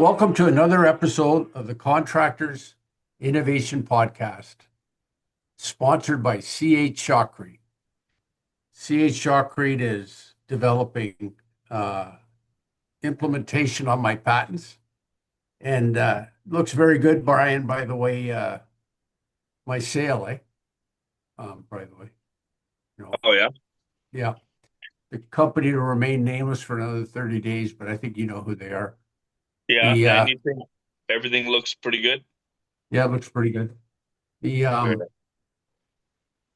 Welcome to another episode of the Contractors Innovation Podcast, sponsored by CH Shotcrete. CH Shotcrete is developing implementation on my patents, and looks very good, Brian. By the way, my sale, by the way, Oh yeah. yeah, the company to remain nameless for another 30 days, but I think you know who they are. Yeah. The And you think everything looks pretty good? Yeah, it looks pretty good. The Very nice.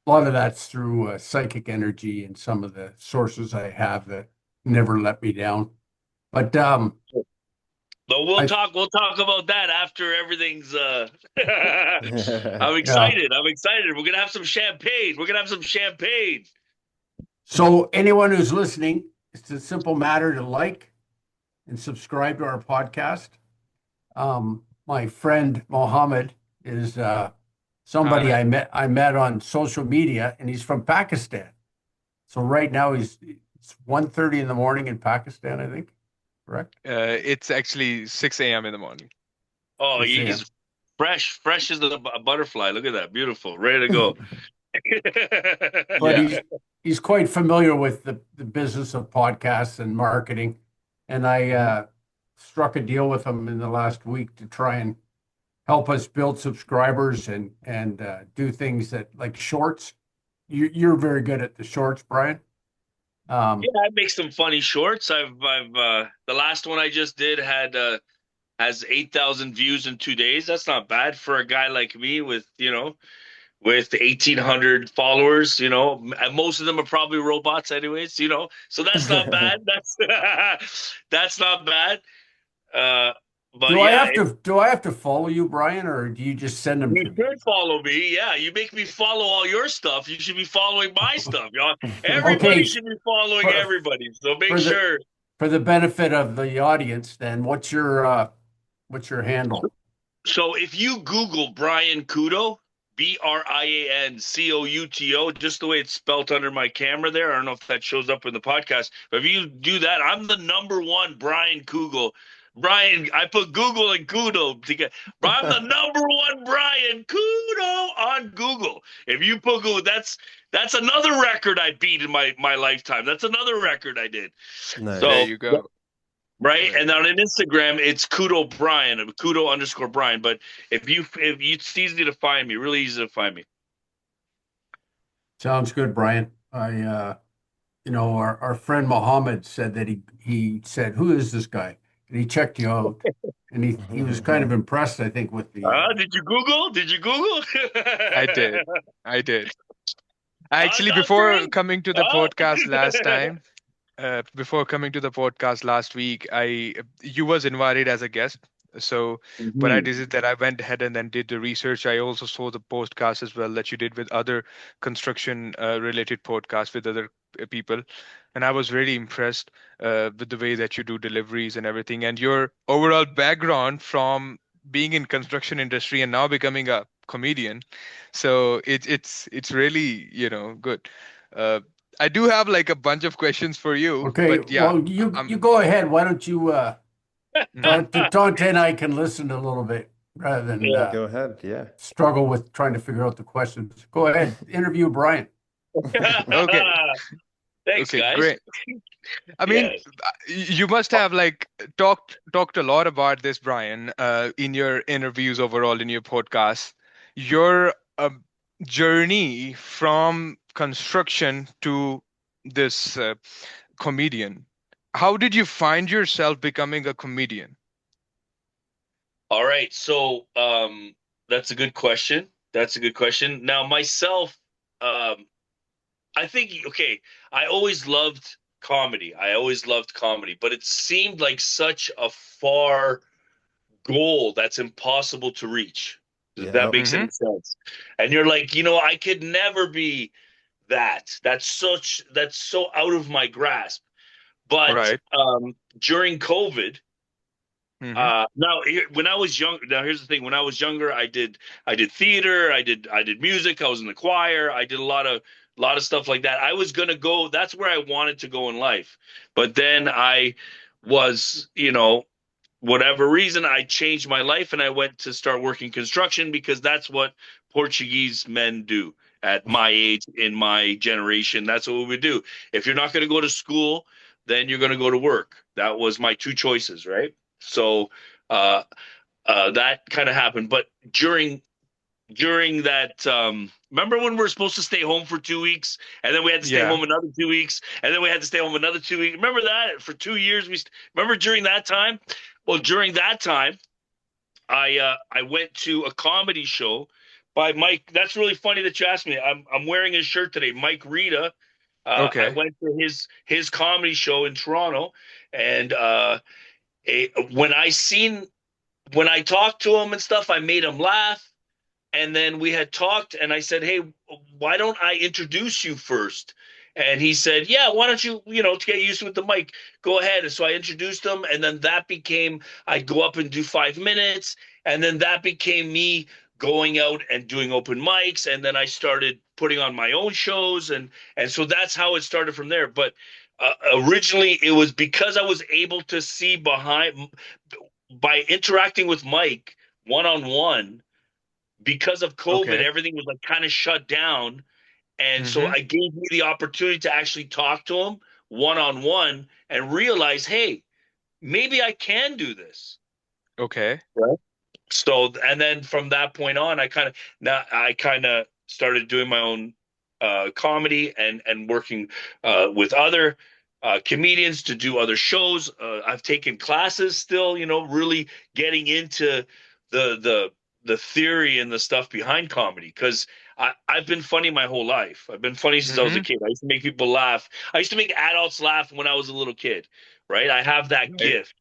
A lot of that's through psychic energy and some of the sources I have that never let me down. But So I we'll talk about that after everything's I'm yeah. excited. I'm excited. We're gonna have some champagne. We're gonna have some champagne. So anyone who's listening, it's a simple matter to like and subscribe to our podcast. My friend Mohammed is somebody Hi. I met on social media, and he's from Pakistan. So right now it's 1:30 in the morning in Pakistan, I think. Correct? It's actually 6 a.m. in the morning. Oh, 6 a.m. he's fresh as a butterfly. Look at that, beautiful, ready to go. But Yeah. he's quite familiar with the business of podcasts and marketing. And I struck a deal with him in the last week to try and help us build subscribers and do things that like shorts. You're very good at the shorts, Brian. Um, Yeah, I make some funny shorts. I've the last one I just did had has 8,000 views in 2 days. That's not bad for a guy like me with 1,800 followers, most of them are probably robots anyways, so that's not bad. That's not bad. Uh, but yeah, do I have to follow you, Brian, or do you just send them you to me? should follow me. Yeah, you make me follow all your stuff. You should be following my stuff, y'all. Okay, Everybody should be following for, everybody. So make for the sure. for the benefit of the audience, then what's your handle? So if you Google Brian Kudo, BRIANCOUTO, just the way it's spelt under my camera there. I don't know if that shows up in the podcast, but if you do that, I'm the number one Brian Kugel. Brian, I put Google and Kudo together. But I'm the number one Brian Kudo on Google. If you put Google, that's another record I beat in my lifetime. That's another record I did. There So Nice. you go. right? Very And on nice. an Instagram, it's Kudo Brian, Kudo underscore Brian. But if you, it's easy to find me, really easy to find me. Sounds good, Brian. Our friend Mohammed said that he said, "Who is this guy?" And he checked you out, and he was kind of impressed, I think, with the Did you Google? Did you Google? I did. I did. Actually, That's before great. coming to the Uh, podcast last time, before coming to the podcast last week, you was invited as a guest. So what I Mhm. did is that I went ahead and then did the research. I also saw the podcast as well that you did with other construction related podcasts with other people, and I was really impressed with the way that you do deliveries and everything, and your overall background from being in construction industry and now becoming a comedian. So it's really good. Uh, I do have like a bunch of questions for you, Okay. but yeah, Well, you I'm. go ahead. Why don't you Mhm. Dante and I can listen a little bit rather than Yeah. Go ahead. Yeah. struggle with trying to figure out the questions. Go ahead, interview Brian. Okay, Thanks, okay, guys. great. I mean, Yes. you must have like talked a lot about this, Brian, in your interviews overall in your podcast. Your journey from construction to this comedian. How did you find yourself becoming a comedian? All right. So, that's a good question. That's a good question. Now, myself, um, I think, okay, I always loved comedy. I always loved comedy, but it seemed like such a far goal that's impossible to reach. If that Yeah. makes Mm-hmm. any sense. And you're like, I could never be that. That's so out of my grasp. But Right. during COVID, Mm-hmm. when I was young, now here's the thing. When I was younger, I did theater, I did music, I was in the choir, I did a lot of stuff like that. I was gonna go, that's where I wanted to go in life. But then I was, whatever reason, I changed my life and I went to start working construction because that's what Portuguese men do at my age, in my generation. That's what we would do. If you're not going to go to school, then you're going to go to work. That was my two choices, right? So uh, that kind of happened. But during that, remember when we were supposed to stay home for 2 weeks, and then we had to stay Yeah. home another 2 weeks, and then we had to stay home another 2 weeks. Remember that for 2 years? Remember during that time. Well, during that time, I went to a comedy show by Mike. That's really funny that you asked me. I'm wearing his shirt today, Mike Rita. I Okay. went to his comedy show in Toronto, and when I talked to him and stuff, I made him laugh. And then we had talked, and I said, "Hey, why don't I introduce you first?" And he said, "Yeah, why don't you, to get used to it, the mic, go ahead." And so I introduced him, and then that became, I'd go up and do 5 minutes, and then that became me going out and doing open mics, and then I started putting on my own shows, and so that's how it started from there. But originally, it was because I was able to see by interacting with Mike one on one. Because of COVID, Okay. everything was like kind of shut down. And so Mm-hmm. I gave me the opportunity to actually talk to him one on one and realize, hey, maybe I can do this. Okay. Right. So, and then from that point on, I kind of started doing my own comedy and working with other comedians to do other shows. I've taken classes still, really getting into the the the theory and the stuff behind comedy because I've been funny my whole life. I've been funny since I was a Mm-hmm. kid. I used to make people laugh. I used to make adults laugh when I was a little kid, right? I have that Right. gift.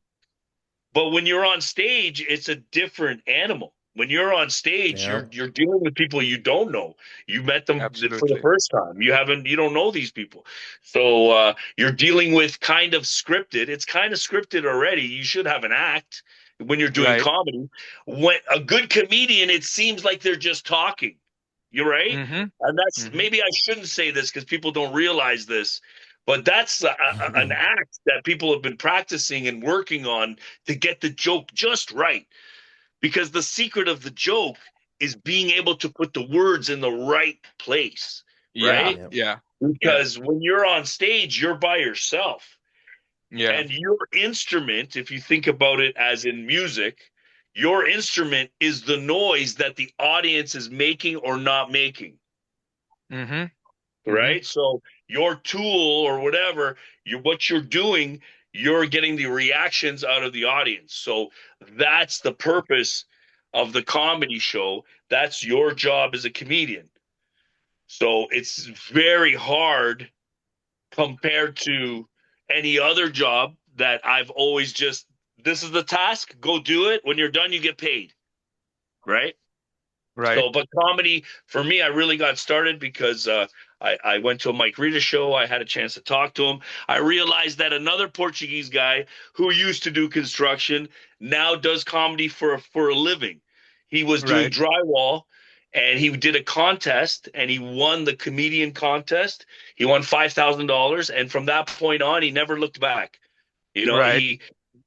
But when you're on stage, it's a different animal. When you're on stage, Yeah. you're dealing with people you don't know. You met them for the Absolutely. first time. You don't know these people. So you're dealing with kind of scripted. It's kind of scripted already. You should have an act when you're doing Right. comedy. When a good comedian, it seems like they're just talking. You're right. Mm-hmm. And that's Mm-hmm. maybe I shouldn't say this because people don't realize this, but that's an act that people have been practicing and working on to get the joke just right. Because the secret of the joke is being able to put the words in the right place, Yeah. right? Yep. Yeah. Yeah. Because when you're on stage, you're by yourself. Yeah. And your instrument, if you think about it as in music, your instrument is the noise that the audience is making or not making. Mm-hmm. Mm-hmm. Right? So your tool or whatever, what you're doing, you're getting the reactions out of the audience. So that's the purpose of the comedy show. That's your job as a comedian. So it's very hard compared to any other job that I've always just, this is the task, go do it. When you're done, you get paid. Right? Right. So, but comedy for me, I really got started because I went to a Mike Rita show. I had a chance to talk to him. I realized that another Portuguese guy who used to do construction now does comedy for a living. He was doing Right. drywall and he did a contest and he won the comedian contest. He won $5,000. And from that point on, he never looked back. Right.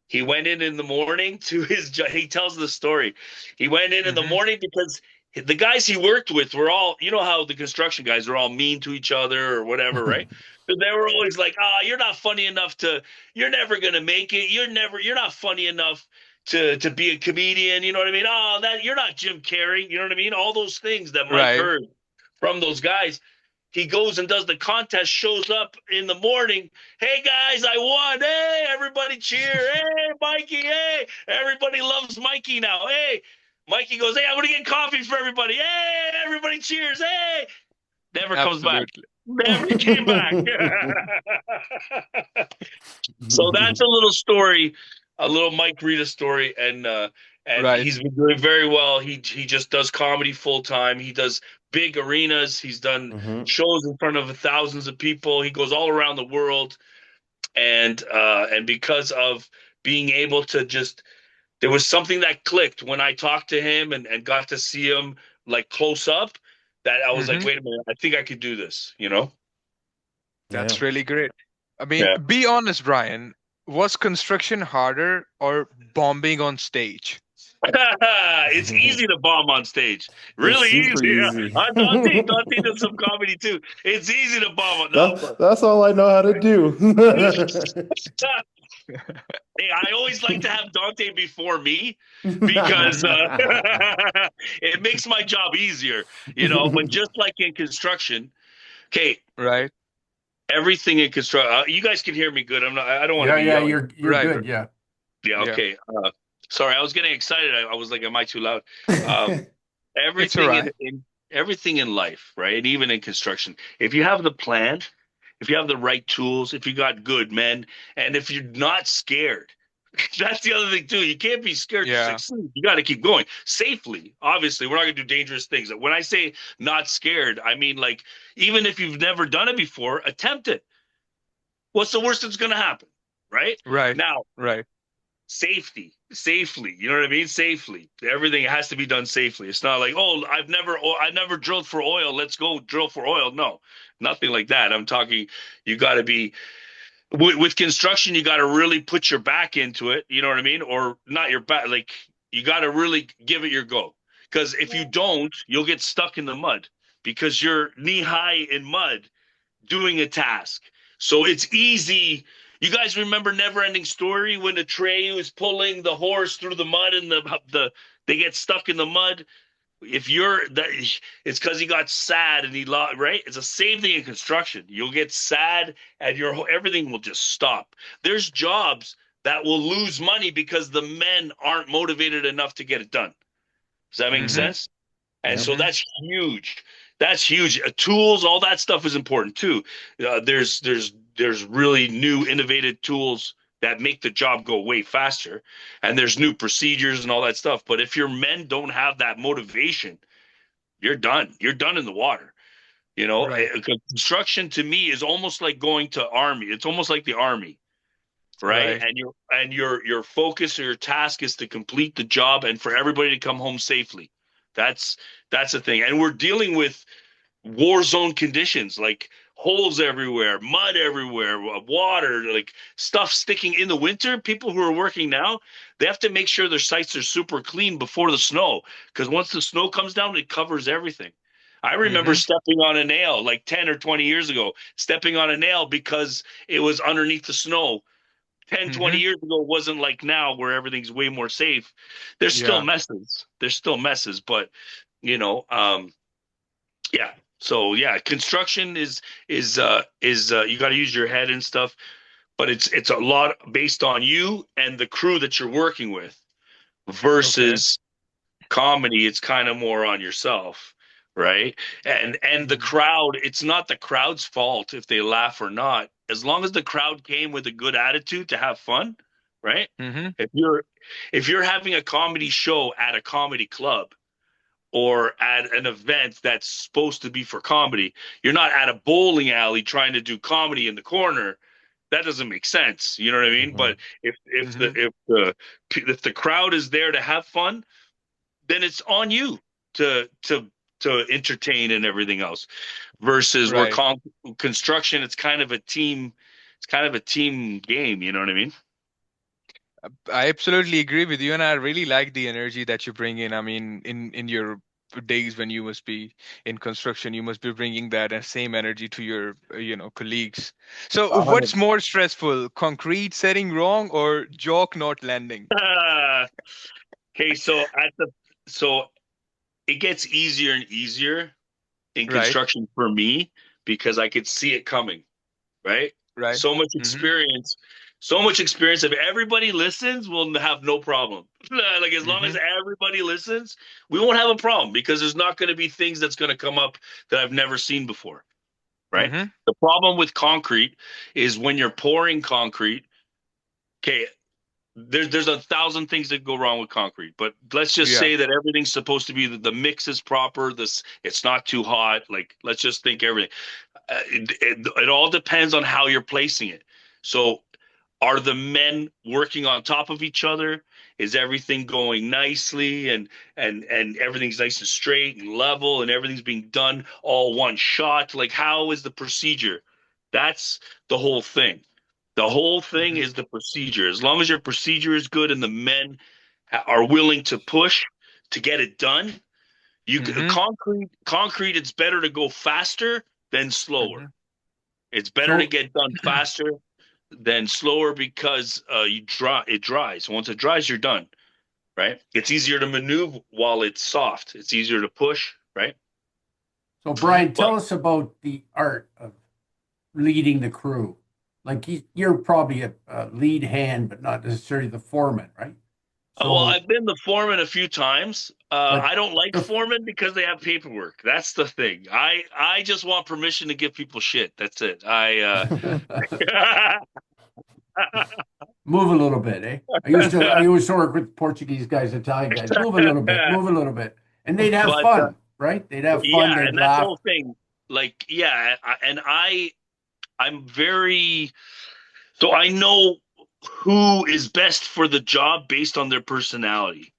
He went in the morning to his job. He tells the story. He went in the Mm-hmm. morning because the guys he worked with were all, how the construction guys are all mean to each other or whatever, right? So they were always like, you're not funny enough you're never going to make it. You're not funny enough to be a comedian. You know what I mean? Oh, you're not Jim Carrey. You know what I mean? All those things that Mike Right. heard from those guys. He goes and does the contest, shows up in the morning. Hey guys, I won. Hey, everybody cheer. Hey, Mikey. Hey, everybody loves Mikey now. Hey, Mikey goes, hey, I'm going to get coffee for everybody. Hey, everybody cheers. Hey, never comes back. Absolutely. Never came back. So that's a little story, a little Mike Rita story, and Right. he's been doing very well. He just does comedy full time. He does big arenas. He's done shows in front of thousands of people. He goes all around the world, and because of being able to just, there was something that clicked when I talked to him and got to see him like close up. That I was like, Mm-hmm. wait a minute, I think I could do this. That's Yeah. really great. I mean, Yeah. be honest, Brian. Was construction harder or bombing on stage? It's easy to bomb on stage. It's Really super easy. easy. Dante does some comedy too. It's easy to bomb on. No, but That's all I know how to do. hey, I always like to have Dante before me because it makes my job easier, But just like in construction, okay, Right. everything in construction. You guys can hear me good. I don't want to Yeah, be yeah, yelling. you're Right. good. Yeah. Yeah. Yeah. Okay. Sorry, I was getting excited. I was like, "Am I too loud?" It's all Everything right. in everything in life, right? And even in construction, if you have the plan, if you have the right tools, if you got good men, and if you're not scared, that's the other thing too. You can't be scared to Yeah. succeed. You got to keep going safely. Obviously, we're not going to do dangerous things. When I say not scared, I mean like even if you've never done it before, attempt it. What's the worst that's going to happen, right? Right. Now, Right. safely, safely, you know what I mean? Safely. Everything has to be done safely. It's not like, oh, I never drilled for oil, let's go drill for oil. No, nothing like that. I'm talking, you got to be with construction, you got to really put your back into it, you know what I mean? Or not your back, like you got to really give it your go, because if you don't, you'll get stuck in the mud because you're knee high in mud doing a task. So it's easy. You guys remember Never Ending Story when Atreyu is pulling the horse through the mud and they get stuck in the mud? If you're that, it's because he got sad and he lost, right? It's the same thing in construction. You'll get sad and everything will just stop. There's jobs that will lose money because the men aren't motivated enough to get it done. Does that make Mm-hmm. sense? And so Mm-hmm. that's huge. That's huge. Tools, all that stuff is important too. There's really new innovative tools that make the job go way faster, and there's new procedures and all that stuff. But if your men don't have that motivation, you're done. You're done in the water. Right. Construction to me is almost like going to army. It's almost like the army, right? Right. And your focus or your task is to complete the job and for everybody to come home safely. That's the thing. And we're dealing with war zone conditions, like holes everywhere, mud everywhere, water, like stuff sticking in the winter. People who are working now, they have to make sure their sites are super clean before the snow, because once the snow comes down, it covers everything. I remember Mm-hmm. stepping on a nail like 10 or 20 years ago, stepping on a nail because it was underneath the snow. 10, 20 Mm-hmm. years ago wasn't like now where everything's way more safe. There's still Yeah. messes. There's still messes, but you know, yeah. So yeah, construction is you got to use your head and stuff, but it's a lot based on you and the crew that you're working with Okay. versus comedy. It's kind of more on yourself, right? And the Mm-hmm. crowd, it's not the crowd's fault if they laugh or not, as long as the crowd came with a good attitude to have fun, right? Mm-hmm. If you're having a comedy show at a comedy club or at an event that's supposed to be for comedy, you're not at a bowling alley trying to do comedy in the corner. That doesn't make sense. You know what I mean? Mhm. But if if the Mm-hmm. if the if the crowd is there to have fun, then it's on you to entertain and everything else. Versus where Right. construction, it's kind of a team. It's kind of a team game. You know what I mean? I absolutely agree with you, and I really like the energy that you bring in. I mean, in your days when you must be in construction, you must be bringing that same energy to your colleagues. So, what's 100. more stressful, concrete setting wrong or joke not landing? Okay, so it gets easier and easier in Right. construction for me because I could see it coming, right? Right. So much Mm-hmm. experience, so much experience. If everybody listens, we'll have no problem. Like as long Mm-hmm. as everybody listens, we won't have a problem because there's not going to be things that's going to come up that I've never seen before, right? Mm-hmm. The problem with concrete is when you're pouring concrete, okay, there's a thousand things that go wrong with concrete, but let's just Yeah. say that everything's supposed to be the mix is proper. It's not too hot. Like let's just think everything. It all depends on how you're placing it. So, are the men working on top of each other? Is everything going nicely and everything's nice and straight and level and everything's being done all one shot? Like how is the procedure? That's the whole thing. The whole thing is the procedure. As long as your procedure is good and the men are willing to push to get it done, you can, Mm-hmm. concrete, it's better to go faster than slower. Mm-hmm. It's better to So, get done faster than slower because it dries. Once it dries, you're done, right? It's easier to maneuver while it's soft. It's easier to push, right? so Brian, But tell us about the art of leading the crew. Like you're probably a lead hand, but not necessarily the foreman, right? well, So, I've been the foreman a few times. but I don't like the foremen because they have paperwork. That's the thing. I just want permission to give people shit. That's it. move a little bit, eh? I used to work with Portuguese guys, Italian guys. Move a little bit, and they'd have but fun, right? They'd have fun, yeah, they'd and that's the laugh. whole thing. Like, yeah, and I'm very so I know who is best for the job based on their personality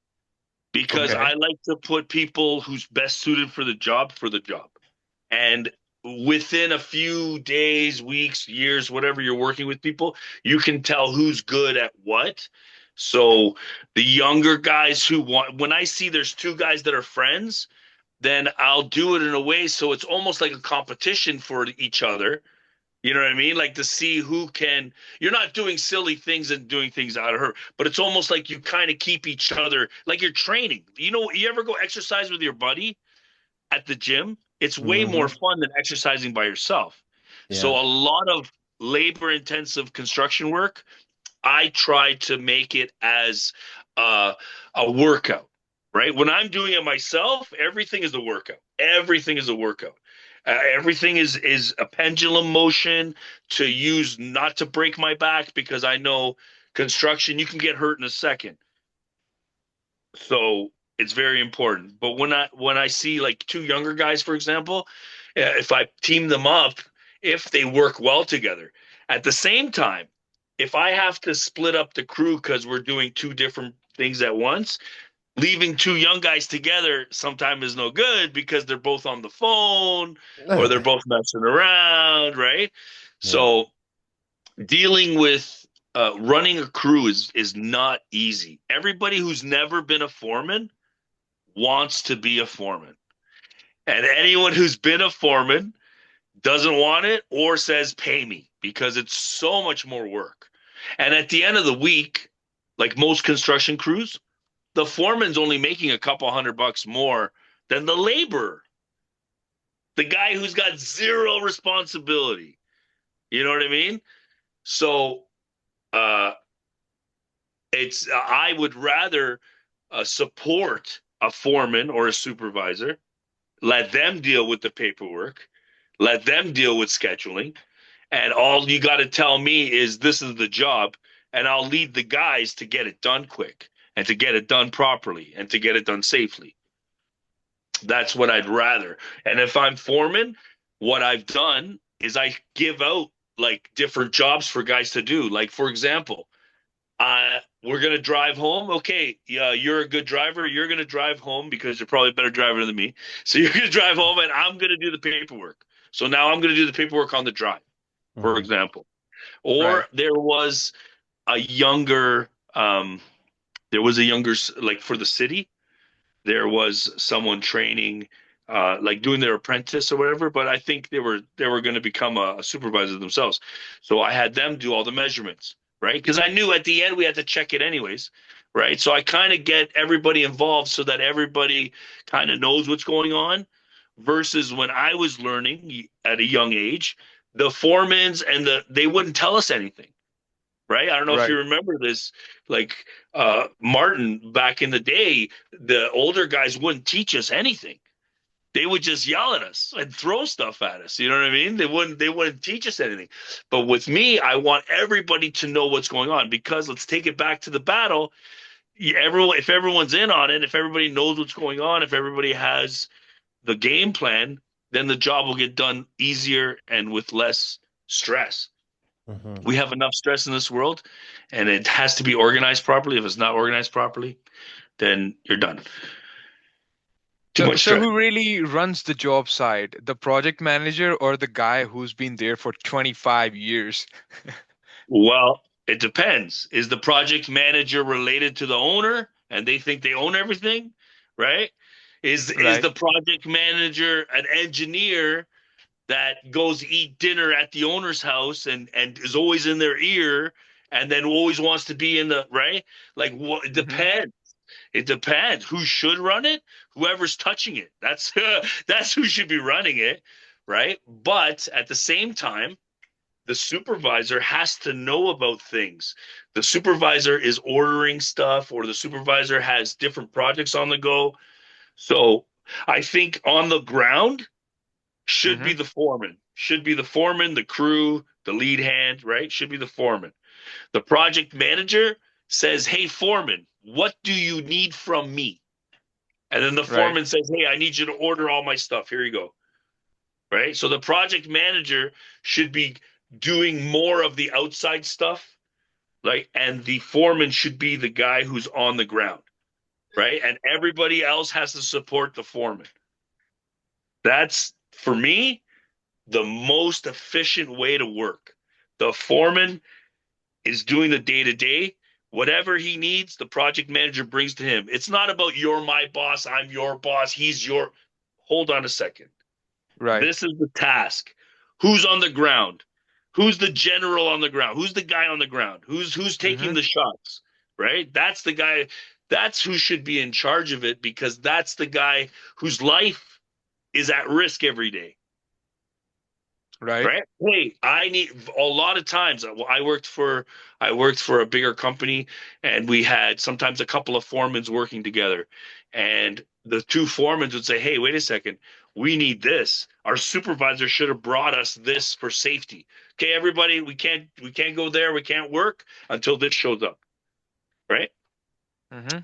because Okay. I like to put people who's best suited for the job for the job. And within a few days, weeks, years, whatever you're working with people, you can tell who's good at what. So the younger guys who want, when I see there's two guys that are friends, then I'll do it in a way so it's almost like a competition for each other. You know what I mean? Like to see who can, you're not doing silly things and doing things out of her, but it's almost like you kind of keep each other, like you're training. You know, you ever go exercise with your buddy at the gym? It's way more Hmm. fun than exercising by yourself. So Yeah. a lot of labor intensive construction work, I try to make it as uh, a workout, right? When I'm doing it myself, everything is a workout. Everything is a workout. Everything is a pendulum motion to use not to break my back because I know construction you can get hurt in a second. So it's very important. But when I see like two younger guys, for example, if I team them up, if they work well together, at the same time, if I have to split up the crew because we're doing two different things at once, leaving two young guys together sometimes is no good because they're both on the phone or they're both messing around, right? Yeah. So dealing with running a crew is not easy. Everybody who's never been a foreman wants to be a foreman. And anyone who's been a foreman doesn't want it or says pay me because it's so much more work. And at the end of the week, like most construction crews, the foreman's only making a couple $100 more than the laborer, the guy who's got zero responsibility. You know what I mean? So uh, I would rather support a foreman or a supervisor, let them deal with the paperwork, let them deal with scheduling, and all you got to tell me is this is the job, and I'll lead the guys to get it done quick and to get it done properly and to get it done safely. That's what I'd rather. And if I'm foreman, what I've done is I give out like different jobs for guys to do. Like for example, we're gonna drive home. Okay, yeah, you're a good driver. You're gonna drive home because you're probably a better driver than me. So you're gonna drive home, and I'm gonna do the paperwork. So now I'm gonna do the paperwork on the drive, for Hmm. example. Right. Or a younger, um, there was a younger like for the city there was someone training, like doing their apprentice or whatever. But I think they were going to become a supervisor themselves. So I had them do all the measurements, right? Because I knew at the end we had to check it anyways, right? So I kind of get everybody involved so that everybody kind of knows what's going on. Versus when I was learning at a young age, the foremans and they wouldn't tell us anything, right? I don't know if you Right. remember this, like Martin back in the day, the older guys wouldn't teach us anything. They would just yell at us and throw stuff at us. You know what I mean? They wouldn't teach us anything. But with me, I want everybody to know what's going on because let's take it back to the battle. Everyone, if everyone's in on it, if everybody knows what's going on, if everybody has the game plan, then the job will get done easier and with less stress. Hmm. We have enough stress in this world, and it has to be organized properly. If it's not organized properly, then you're done. Too So, much so stress. who really runs the job side? The project manager or the guy who's been there for 25 years? Well, it depends. Is the project manager related to the owner and they think they own everything, right? Is Right. the project manager an engineer that goes eat dinner at the owner's house and is always in their ear and then always wants to be in the right? Like what it Mm-hmm. depends. It depends. Who should run it? Whoever's touching it. That's that's who should be running it, right? But at the same time, the supervisor has to know about things. The supervisor is ordering stuff, or the supervisor has different projects on the go. So I think on the ground should Mm-hmm. be the foreman, should be the foreman, the crew, the lead hand, right? Should be the foreman. The project manager says, "Hey, foreman, what do you need from me?" And then the Right. foreman says, "Hey, I need you to order all my stuff. Here you go." Right? So the project manager should be doing more of the outside stuff, like, and the foreman should be the guy who's on the ground, right? And everybody else has to support the foreman. That's for me the most efficient way to work. The foreman is doing the day to day. Whatever he needs, the project manager brings to him. It's not about you're my boss, I'm your boss, he's your. Hold on a second. Right. This is the task. Who's on the ground? Who's the general on the ground? Who's the guy on the ground? Who's taking Mm-hmm. the shots? Right? That's the guy. That's who should be in charge of it because that's the guy whose life is at risk every day. Right. Right? Hey, I need a lot of times. I worked for a bigger company, and we had sometimes a couple of foremans working together, and the two foremans would say, "Hey, wait a second, we need this. Our supervisor should have brought us this for safety. Okay, everybody, we can't go there. We can't work until this shows up." Right? Mm-hmm.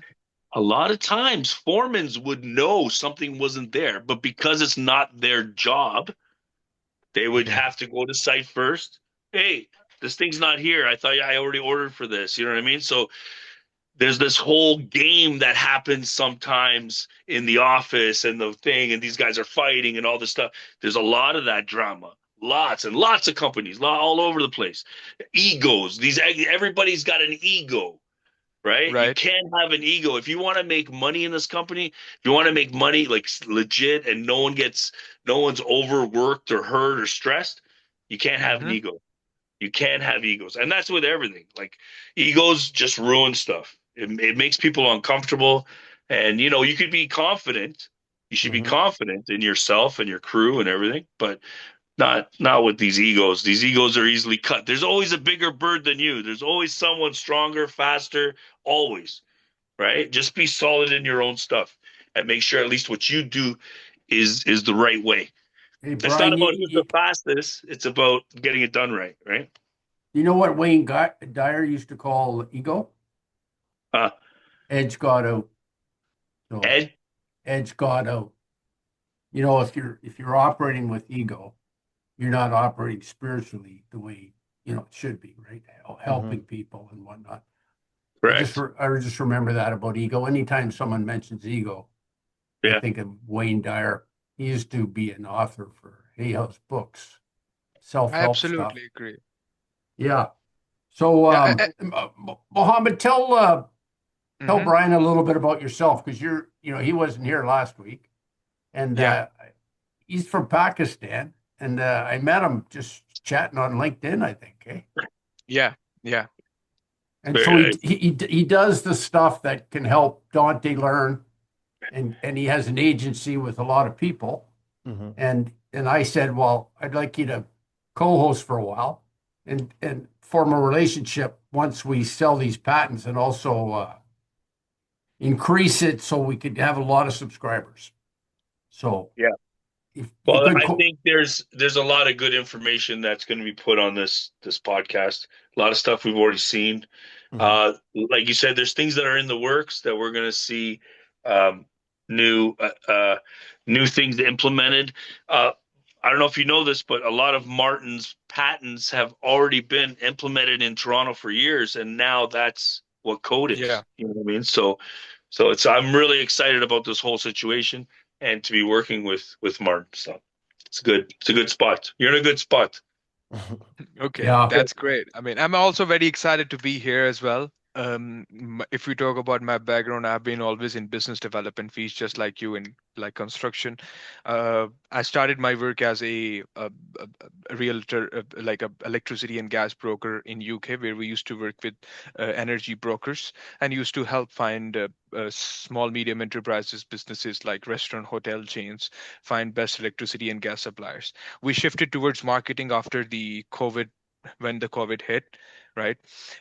A lot of times, foremans would know something wasn't there, but because it's not their job, they would have to go to site first. Hey, this thing's not here. I thought I already ordered for this. You know what I mean? So there's this whole game that happens sometimes in the office and the thing, and these guys are fighting and all this stuff. There's a lot of that drama. Lots and lots of companies, all over the place. Egos. Everybody's got an ego, right? You Right. can't have an ego. If you want to make money in this company, if you want to make money like legit and no one's overworked or hurt or stressed, you can't have an Mm-hmm. ego. You can't have egos. And that's with everything. Like egos just ruin stuff. It makes people uncomfortable. And you could be confident. You should be Mm-hmm. confident in yourself and your crew and everything, but not with these egos. These egos are easily cut. There's always a bigger bird than you. There's always someone stronger, faster, always, right? Just be solid in your own stuff and make sure at least what you do is the right way. Hey, It's not Brian, about who's the fastest. It's about getting it done right, right? you know what Wayne Dyer used to call ego? Uh, Edge got out. So Ed, edge got out. If you're operating with ego, you're not operating spiritually the way it should be, right? Helping people and whatnot. correct. I just remember that about ego. Anytime someone mentions ego, I Yeah. think of Wayne Dyer. He used to be an author for Hay House Books, I self-help stuff. absolutely agree. Yeah. So, Yeah. Mohammed, tell Mm-hmm. Brian a little bit about yourself because he wasn't here last week, and Yeah. he's from Pakistan, and I met him just chatting on LinkedIn, I think. Eh? Yeah. Yeah. And so he does the stuff that can help Dante learn, and he has an agency with a lot of people. Mm-hmm. And I said, well, I'd like you to co-host for a while and form a relationship once we sell these patents and also increase it so we could have a lot of subscribers. So Yeah. if Well, you could I think there's a lot of good information that's going to be put on this podcast. A lot of stuff we've already seen. Like you said, there's things that are in the works that we're going to see new things implemented. I don't know if you know this, but a lot of Martin's patents have already been implemented in Toronto for years, and now that's what code is. Yeah. You know what I mean? So I'm really excited about this whole situation and to be working with Martin. So it's good. It's a good spot. You're in a good spot. Okay, Yeah. that's great. I mean, I'm also very excited to be here as well. If we talk about my background, I've been always in business development fees, just like you in like construction. I started my work as a realtor, like a electricity and gas broker in UK, where we used to work with energy brokers and used to help find small, medium enterprises, businesses like restaurant, hotel chains, find best electricity and gas suppliers. We shifted towards marketing after the COVID, when the COVID hit, right?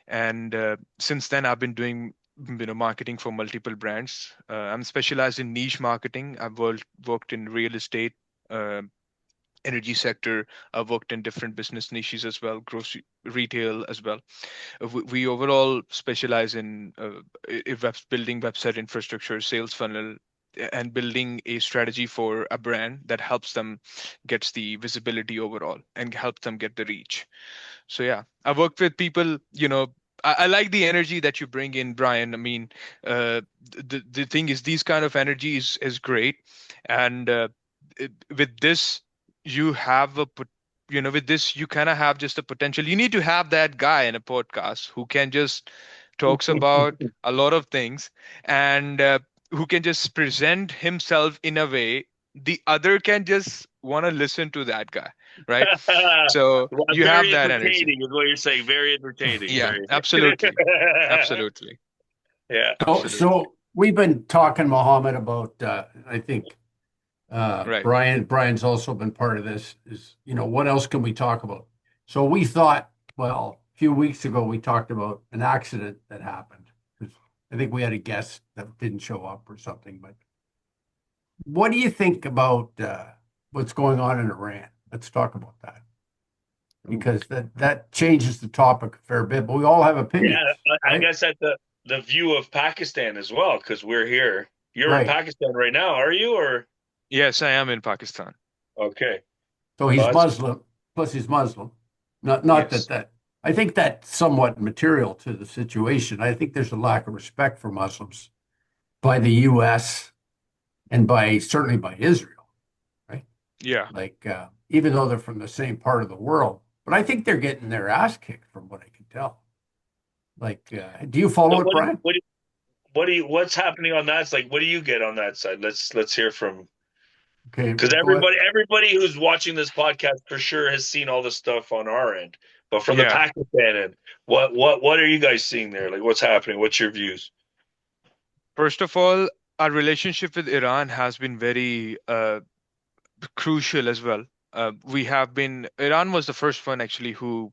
And since then, I've been doing marketing for multiple brands. I'm specialized in niche marketing. I've worked in real estate, uh, energy sector. I've worked in different business niches as well, grocery retail as well. We overall specialize in building website infrastructure, sales funnel, and building a strategy for a brand that helps them gets the visibility overall and help them get the reach. So yeah, I worked with people, I like the energy that you bring in, Brian. I mean, the thing is, these kind of energy is great, and with this, you have with this, you kind of have just a potential. You need to have that guy in a podcast who can just talks about a lot of things and who can just present himself in a way the other can just want to listen to that guy, right? So Well, you have very that energy. entertaining is what you're saying. Very entertaining. Yeah, Very. absolutely. Absolutely. Yeah. Absolutely. So we've been talking, Mohammed, about I think Right. Brian's also been part of this. Is what else can we talk about? So we thought, well, a few weeks ago we talked about an accident that happened. 'Cause I think we had a guest that didn't show up or something. But what do you think about what's going on in Iran? Let's talk about that because that changes the topic a fair bit. But we all have Yeah. opinions, I right? guess at the view of Pakistan as well, because we're here. You're in Right. Pakistan right now, are you? Or Yes, I am in Pakistan. okay. So Well, he's that's Muslim, plus he's Muslim. Not Yes. that I think that's somewhat material to the situation. I think there's a lack of respect for Muslims by the US and by certainly by Israel, right? Yeah. Like even though they're from the same part of the world, but I think they're getting their ass kicked from what I can tell. Like, do you so. follow it, Brian? What's happening on that? It's like, what do you get on that side? Let's hear from Okay, because go ahead. everybody who's watching this podcast for sure has seen all the stuff on our end, but from the Yeah. Pakistan end, what are you guys seeing there? Like, what's happening? What's your views? First of all, our relationship with Iran has been very crucial as well. Iran was the first one actually who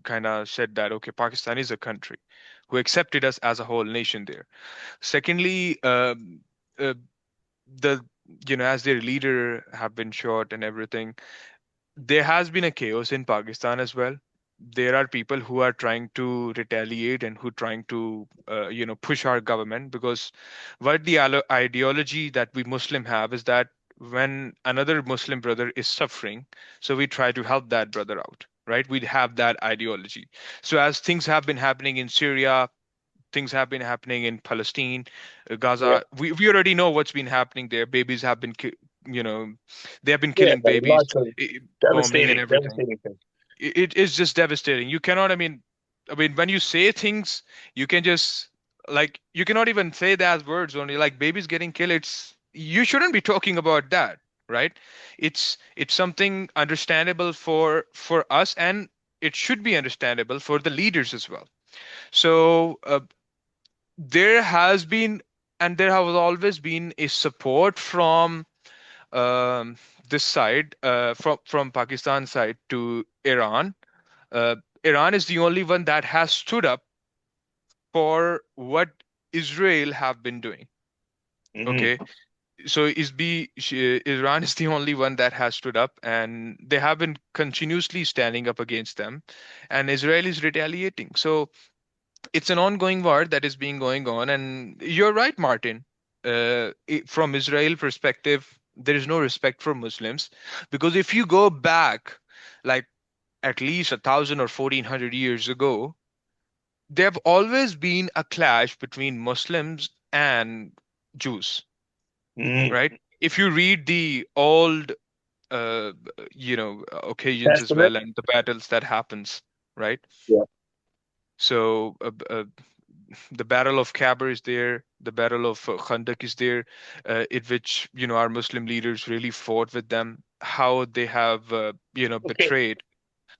kind of said that, okay, Pakistan is a country, who accepted us as a whole nation there. Secondly, uh, the, as their leader have been shot and everything, there has been a chaos in Pakistan as well. There are people who are trying to retaliate and who trying to, push our government because what the ideology that we Muslim have is that when another Muslim brother is suffering, so we try to help that brother out, right? We have that ideology. So as things have been happening in Syria, things have been happening in Palestine, Yeah, Gaza. We already know what's been happening there. Babies have been, you know, they have been yeah, killing babies, lots of bombing and everything. devastating things. It is just devastating. You cannot, I mean, when you say things, you can just like you cannot even say that words only. Like babies getting killed, you shouldn't be talking about that, right? It's something understandable for us, and it should be understandable for the leaders as well. So there has been and there has always been a support from um, this side, from Pakistan side to Iran. uh, Iran is the only one that has stood up for what Israel have been doing. Hmm. Okay, so Iran is the only one that has stood up, and they have been continuously standing up against them, and Israel is retaliating. So it's an ongoing war that is being going on, and you're right, Martin. From Israel perspective, there is no respect for Muslims because if you go back, like at least 1,000 or 1,400 years ago, there have always been a clash between Muslims and Jews, Hmm. right? If you read the old occasions as Estimate. well, and the battles that happens, right? Yeah. So the Battle of Khyber is there, the Battle of Khandak is there, in which our Muslim leaders really fought with them, how they have Okay. betrayed.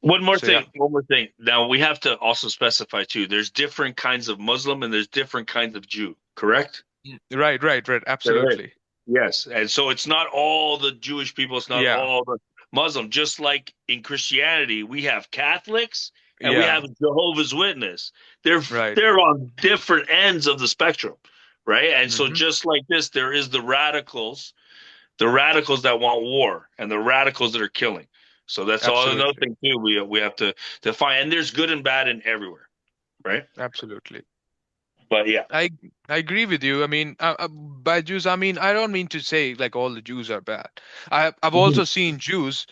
One more So yeah, thing. One more thing. Now we have to also specify too. There's different kinds of Muslim and there's different kinds of Jew. Correct? right, There is. absolutely. Yes. And so it's not all the Jewish people. It's not Yeah, all the Muslim. Just like in Christianity, we have Catholics and we yeah, have Jehovah's Witness. They're right. they're on different ends of the spectrum, right? And so Hmm. just like this, there is the radicals that want war, and the radicals that are killing. So that's all another Absolutely, thing too. We have to define, and there's good and bad in everywhere, right? absolutely. But yeah, I I agree with you. I mean, by Jews, I mean I don't mean to say like all the Jews are bad. I've Mhm. also seen Jews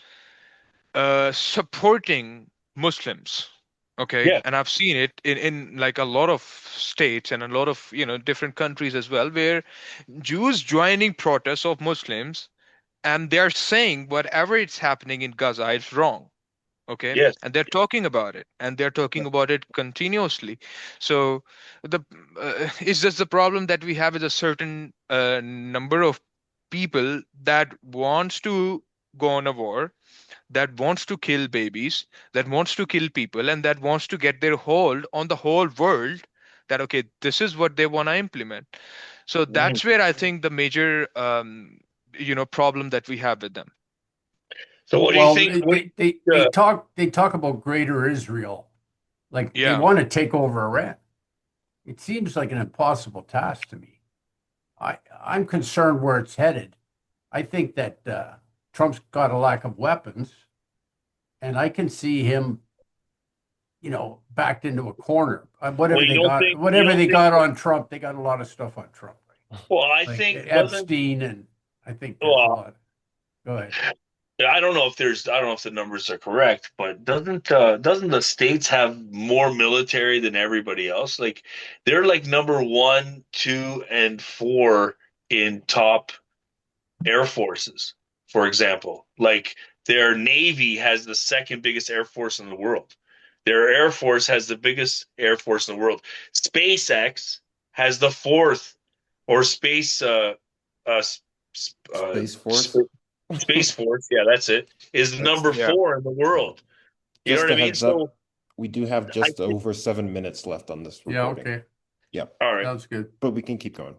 supporting Muslims. Okay, Yeah, and I've seen it in like a lot of states and a lot of different countries as well, where Jews joining protests of Muslims, and they're saying whatever it's happening in Gaza is wrong. Okay, yes. and they're talking about it, and they're talking about it continuously. So the it's just the problem that we have is a certain number of people that wants to go on a war, that wants to kill babies, that wants to kill people, and that wants to get their hold on the whole world, that okay, this is what they want to implement. So Mhm. that's where I think the major problem that we have with them. So what do you Well, think? What do you, they talk about Greater Israel, like they Yeah, want to take over Iran. It seems like an impossible task to me. I'm concerned where it's headed. I think that Trump's got a lack of weapons, and I can see him, backed into a corner. well, you Whatever don't they think? got on Trump, they got a lot of stuff on Trump, Well, I like think doesn't. Epstein, and I think there's a Well, lot. Go ahead. I don't know if the numbers are correct, but doesn't the states have more military than everybody else? Like they're like number one, two, and four in top air forces, for example. Like their Navy has the second biggest air force in the world. Their Air Force has the biggest air force in the world. SpaceX has the fourth, or uh, uh, Space Force. Space Force. Yeah, that's it. Is That's number yeah. four in the yeah. world. You know Just what I a mean? heads up, So we do have I just over 7 minutes left on this Yeah, recording. okay. Yep, all right. Sounds good. but we can keep going.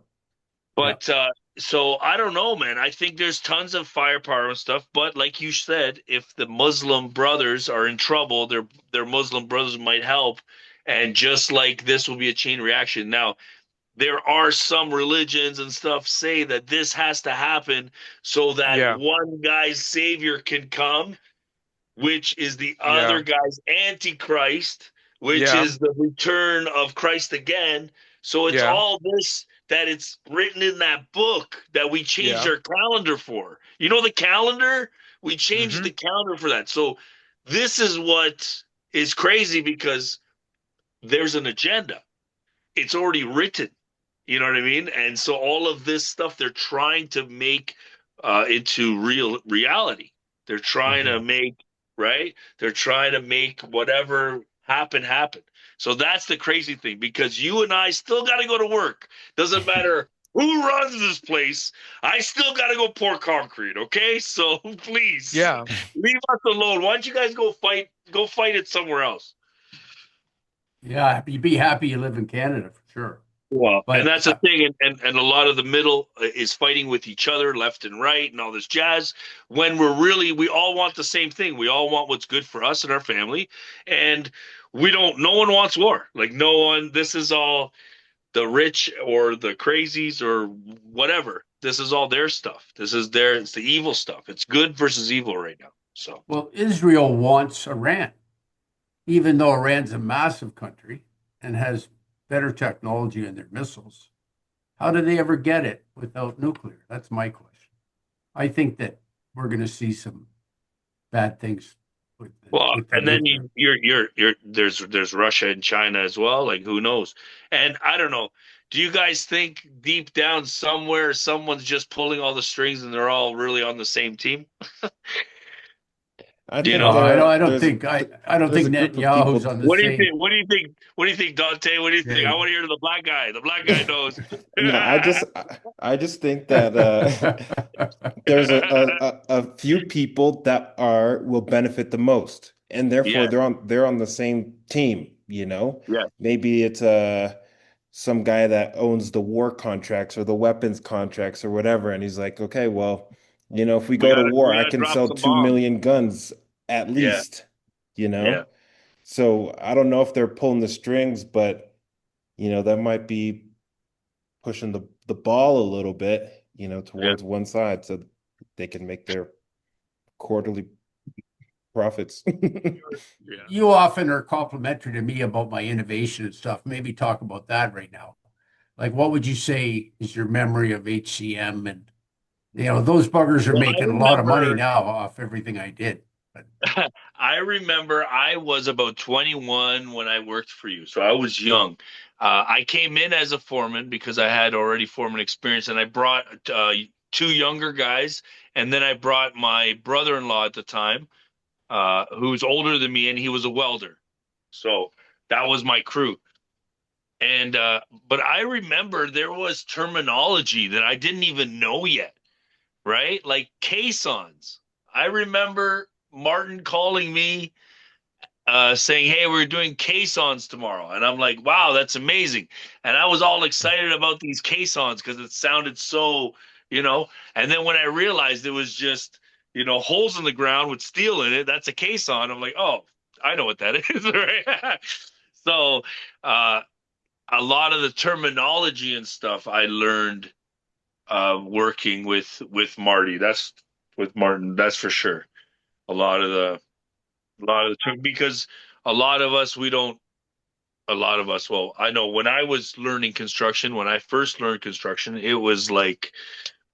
Yeah. But so I don't know, man. I think there's tons of firepower and stuff. But like you said, if the Muslim brothers are in trouble, their Muslim brothers might help. And just like this will be a chain reaction. Now, there are some religions and stuff say that this has to happen so that Yeah, one guy's savior can come, which is the yeah, other guy's antichrist, which yeah, is the return of Christ again. So it's yeah, all this that it's written in that book that we changed yeah. our calendar for. You know the calendar? We changed Hmm. the calendar for that. So this is what is crazy because there's an agenda. It's already written. You know what I mean? And so all of this stuff they're trying to make into reality. They're trying to Mhm. make right. They're trying to make whatever happen. So that's the crazy thing because you and I still got to go to work. Doesn't matter who runs this place. I still got to go pour concrete. Okay, so please Yeah, leave us alone. Why don't you guys go fight? Go fight it somewhere else. Yeah, you'd be happy you live in Canada for sure. Well, and But that's the thing, and a lot of the middle is fighting with each other, left and right, and all this jazz. When we all want the same thing. We all want what's good for us and our family, and we don't. No one wants war. Like no one. This is all the rich or the crazies or whatever. This is all their stuff. It's the evil stuff. It's good versus evil right now. So well, Israel wants Iran, even though Iran's a massive country and has better technology in their missiles. How did they ever get it without nuclear? That's my question. I think that we're going to see some bad things with well, the and then nuclear. there's Russia and China as well. Like who knows? And I don't know. do you guys think deep down somewhere someone's just pulling all the strings and they're all really on the same team? I You think know, No, I don't there's a think I don't there's think a group of people. Netanyahu's on the what do you think? same What do you think? What do you think, Dante? What do you think? I page. want to hear the black guy. The black guy knows. No, I just think that there's a few people that are will benefit the most, and therefore Yeah, they're on the same team, you know? yeah, Maybe it's some guy that owns the war contracts or the weapons contracts or whatever, and he's like, okay, well, if we we go to gotta war, we I gotta can drop sell some 2 bombs. million guns at Yeah, least, you yeah, know? So I don't know if they're pulling the strings, but that might be pushing the ball a little bit, yeah. towards one side so they can make their quarterly profits. Yeah. You often are complimentary to me about my innovation and stuff. Maybe talk about that right now. Like, what would you say is your memory of HCM? And, those buggers are Well, I making a lot of money remember. now off everything I did. But I remember I was about 21 when I worked for you, so I was young. I came in as a foreman because I had already foreman experience, and I brought two younger guys, and then I brought my brother-in-law at the time, who's older than me, and he was a welder. So that was my crew. And but I remember there was terminology that I didn't even know yet, right? Like caissons. I remember Martin calling me saying, "Hey, we're doing caissons tomorrow," and I'm like, "Wow, that's amazing!" And I was all excited about these caissons because it sounded so, you know. And then when I realized it was just, holes in the ground with steel in it, that's a caisson. I'm like, "Oh, I know what that is," right? So, uh, a lot of the terminology and stuff I learned working with Marty. That's with Martin. That's for sure. A lot of the because a lot of us we don't a lot of us well I know when I was learning construction when I first learned construction it was like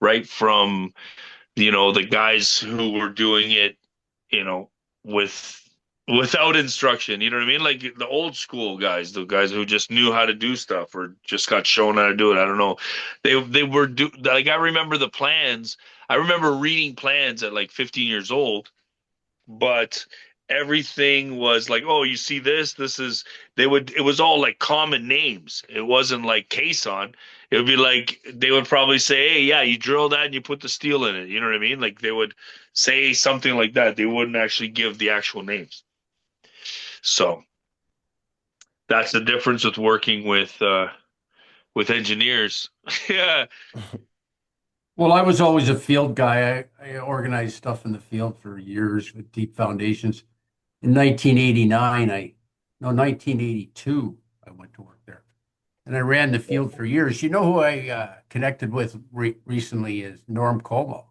right from the guys who were doing it you know with without instruction, you know what I mean, like the old school guys, the guys who just knew how to do stuff or just got shown how to do it. I don't know, they were like I remember the plans. I remember reading plans at like 15 years old, but everything was like, oh, you see this is it was all like common names. It wasn't like caisson. It would be like they would probably say, hey, yeah, you drill that and you put the steel in it, you know what I mean, like they would say something like that. They wouldn't actually give the actual names. So that's the difference with working with engineers. Yeah. well, I was always a field guy. I organized stuff in the field for years with deep foundations. In 1989, no, 1982, I went to work there. And I ran the field for years. You know who I connected with recently is Norm Como.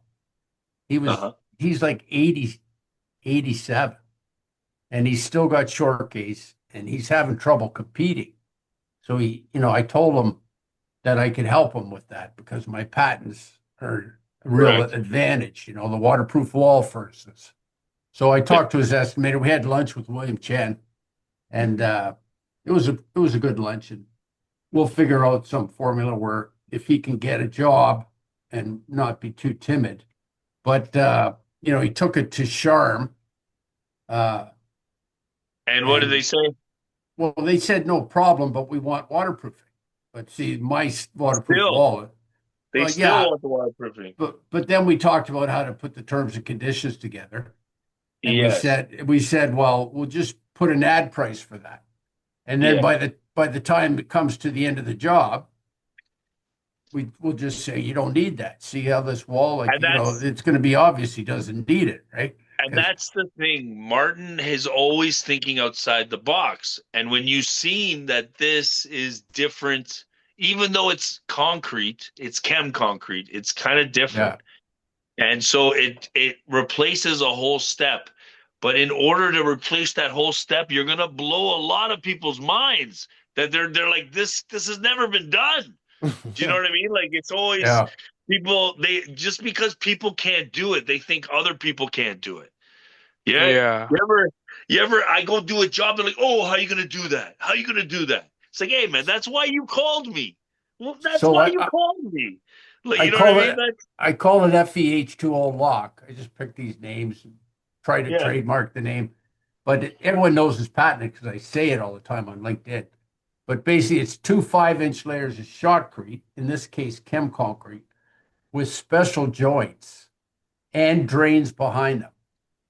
Uh-huh. He's like 80, 87, and he's still got short case, and he's having trouble competing. So I told him that I could help him with that because my patents are a real Correct. advantage, the waterproof wall, for instance. So I talked to his estimator. We had lunch with William Chen, and it was a good lunch, and we'll figure out some formula where if he can get a job and not be too timid. But he took it to Charm, uh, And what did they and say? well, they said no problem, but we want waterproofing. But see, my waterproof Still, wall. they Well, still yeah, want the waterproofing. but then we talked about how to put the terms and conditions together, and we Yes. said we said, well, we'll just put an ad price for that, and then Yeah. by the time it comes to the end of the job, we'll just say you don't need that. See how this wall, like And that's it's going to be obvious he doesn't need it, right? And Because that's the thing. Martin is always thinking outside the box. And when you've seen that this is different, even though it's concrete, it's chem concrete, it's kind of yeah, different. And so it replaces a whole step. But in order to replace that whole step, you're gonna blow a lot of people's minds that they're like, this has never been done. Do you know Yeah. what I mean? Like it's always yeah. people, they just because people can't do it, they think other people can't do it. Yeah. Yeah. I go do a job, they're like, oh, how you gonna do that? How you gonna do that? It's like, hey man, that's why you called me. Well, that's So why you called me. Like, I you know what call I mean? it I call it FEH2O Lock. I just picked these names and try to Yeah. trademark the name, but everyone knows it's patented because I say it all the time on LinkedIn. But basically, it's two 5-inch layers of shotcrete, in this case, Chem Concrete, with special joints and drains behind them,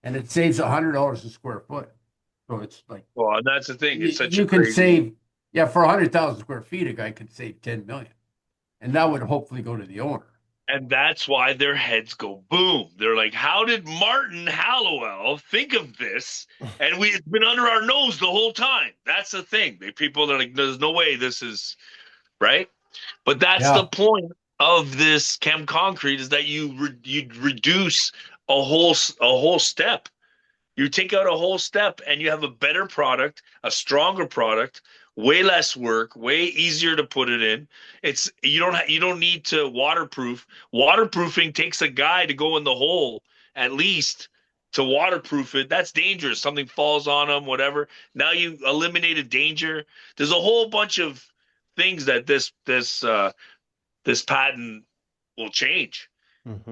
and it saves $100 a square foot. So it's like Well, and that's the thing. It's such a you can crazy. save, yeah, for 100,000 square feet, a guy could save 10 million, and that would hopefully go to the owner. And that's why their heads go boom. They're like, how did Martin Hallowell think of this? And it's been under our nose the whole time. That's the thing. People are like, there's no way this is right. But that's the point of this Chem Concrete is that you reduce a whole step. You take out a whole step and you have a better product, a stronger product, way less work, way easier to put it in. You don't need to waterproof. Waterproofing takes a guy to go in the hole at least to waterproof it. That's dangerous. Something falls on them, whatever. Now you eliminated danger. There's a whole bunch of things that this patent will change.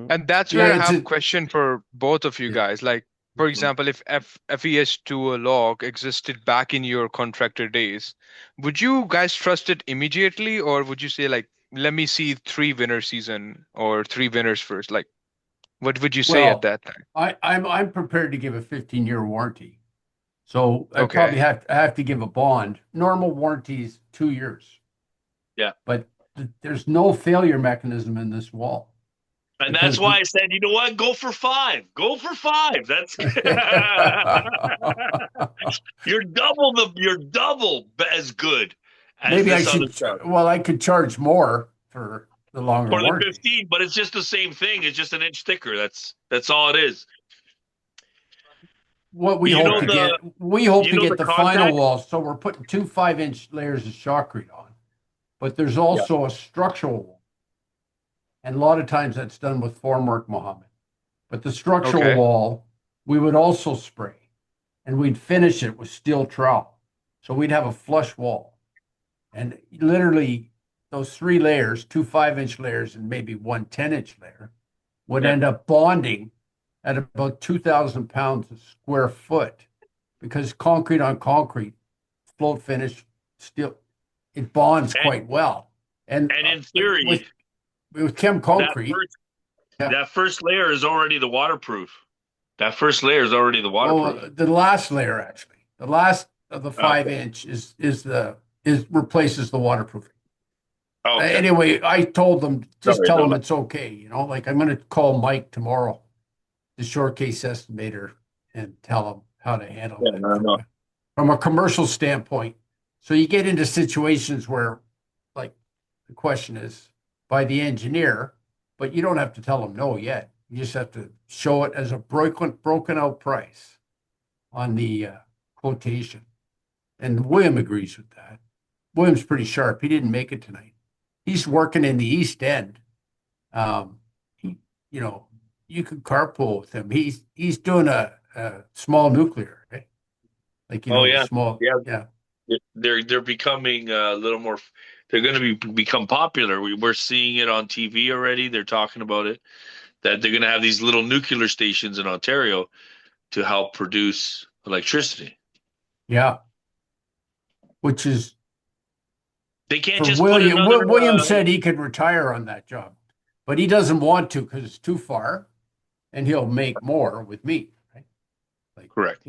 And that's where I have a question for both of you guys. Like, for example, if FEH2O Lock existed back in your contractor days, would you guys trust it immediately, or would you say like, let me see 3 winner season or 3 winners first? Like, what would you say at that time? I'm prepared to give a 15-year warranty. So I probably have to give a bond. Normal warranty is 2 years. Yeah. But there's no failure mechanism in this wall. And that's why I said, you know what? Go for 5. Go for 5. That's you're double as good as maybe I this should. other stuff. Well, I could charge more for the longer For the warranty. 15, but it's just the same thing. It's just an inch thicker. That's all it is. What we hope to get, the final wall. So we're putting 2 5-inch layers of shotcrete on, but there's also a structural wall. And a lot of times that's done with formwork, Mohammed. But the structural wall, we would also spray, and we'd finish it with steel trowel. So we'd have a flush wall. And literally those 3 layers, 2 5-inch layers and maybe 1 10-inch layer, would end up bonding at about 2,000 pounds a square foot, because concrete on concrete, float finish, steel, it bonds quite well. And in theory, with Chem Concrete, that first layer is already the waterproof. That first layer is already the waterproof. Oh, the last layer, actually, the last of the 5-inch replaces the waterproofing. Okay. Anyway, I told them, tell them it's okay. You know, like I'm going to call Mike tomorrow, the short case estimator, and tell him how to handle it from a commercial standpoint. So you get into situations where, like, the question is by the engineer, but you don't have to tell them no yet. You just have to show it as a broken out price on the quotation. And William agrees with that. William's pretty sharp. He didn't make it tonight. He's working in the East End. You could carpool with him. He's doing a small nuclear, right? Like, small. Yeah. They're becoming a little more. They're going to become popular. We're seeing it on TV already. They're talking about it, that they're going to have these little nuclear stations in Ontario to help produce electricity. Yeah. Which is, they can't just William. Put another, William said he could retire on that job, but he doesn't want to because it's too far, and he'll make more with me. Right? Like, correct.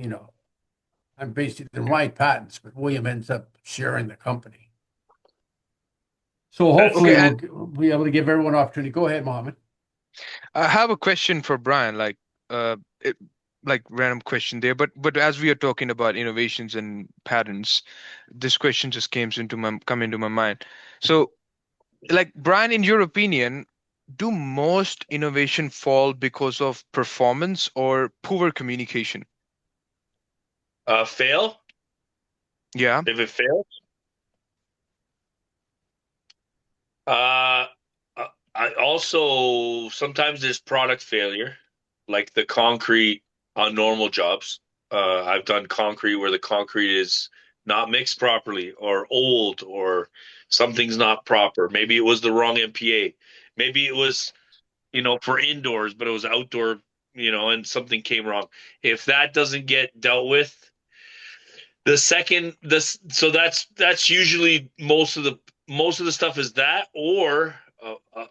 I'm basically my patents, but William ends up sharing the company. So hopefully we'll be able to give everyone an opportunity. Go ahead, Mohammed. I have a question for Brian, like random question there, but as we are talking about innovations and patents, this question just come into my mind. So, like, Brian, in your opinion, do most innovation fall because of performance or poor communication? Fail? Yeah. If it fails? I also sometimes there's product failure, like the concrete on normal jobs. I've done concrete where the concrete is not mixed properly, or old, or something's not proper. Maybe it was the wrong MPA. Maybe it was, for indoors, but it was outdoor, and something came wrong. If that doesn't get dealt with, so that's usually most of the stuff is that, or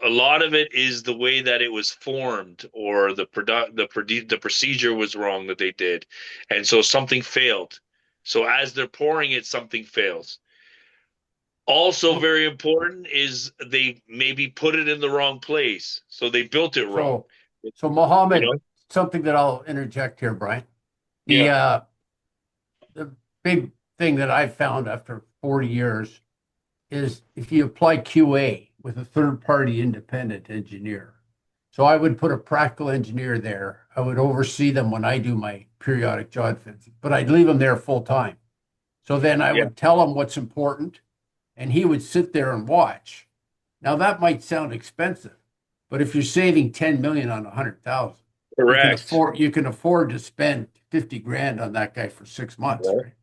a lot of it is the way that it was formed, or the procedure was wrong that they did, and so something failed. So as they're pouring it, something fails. Also very important is they maybe put it in the wrong place, so they built it wrong. So Mohammed, something that I'll interject here, Brian. The big thing that I've found after 40 years is if you apply QA with a third-party independent engineer. So I would put a practical engineer there. I would oversee them when I do my periodic job fits, but I'd leave them there full time. So then I would tell him what's important, and he would sit there and watch. Now that might sound expensive, but if you're saving 10 million on 100,000, correct, you can afford to spend 50 grand on that guy for 6 months, right?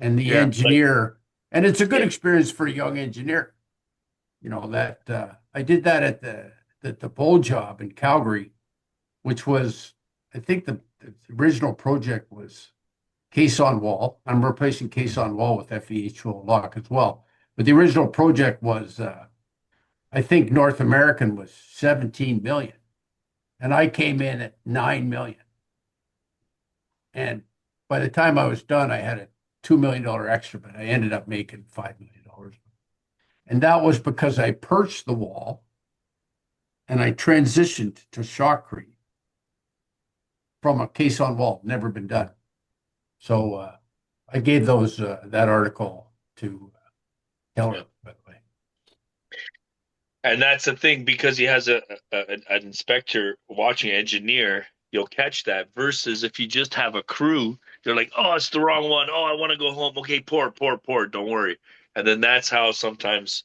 And the engineer, and it's a good experience for a young engineer. I did that at the bowl job in Calgary, which was, I think the original project was case on wall. I'm replacing case on wall with FEH2O Lock as well. But the original project was, I think North American was 17 million. And I came in at 9 million. And by the time I was done, I had a $2 million extra, but I ended up making $5 million. And that was because I perched the wall and I transitioned to shotcrete from a case on wall, never been done. So I gave that article to Keller, by the way. And that's the thing, because he has an inspector watching, an engineer, you'll catch that. Versus if you just have a crew, they're like, oh, it's the wrong one. Oh, I want to go home. Okay, pour. Don't worry. And then that's how sometimes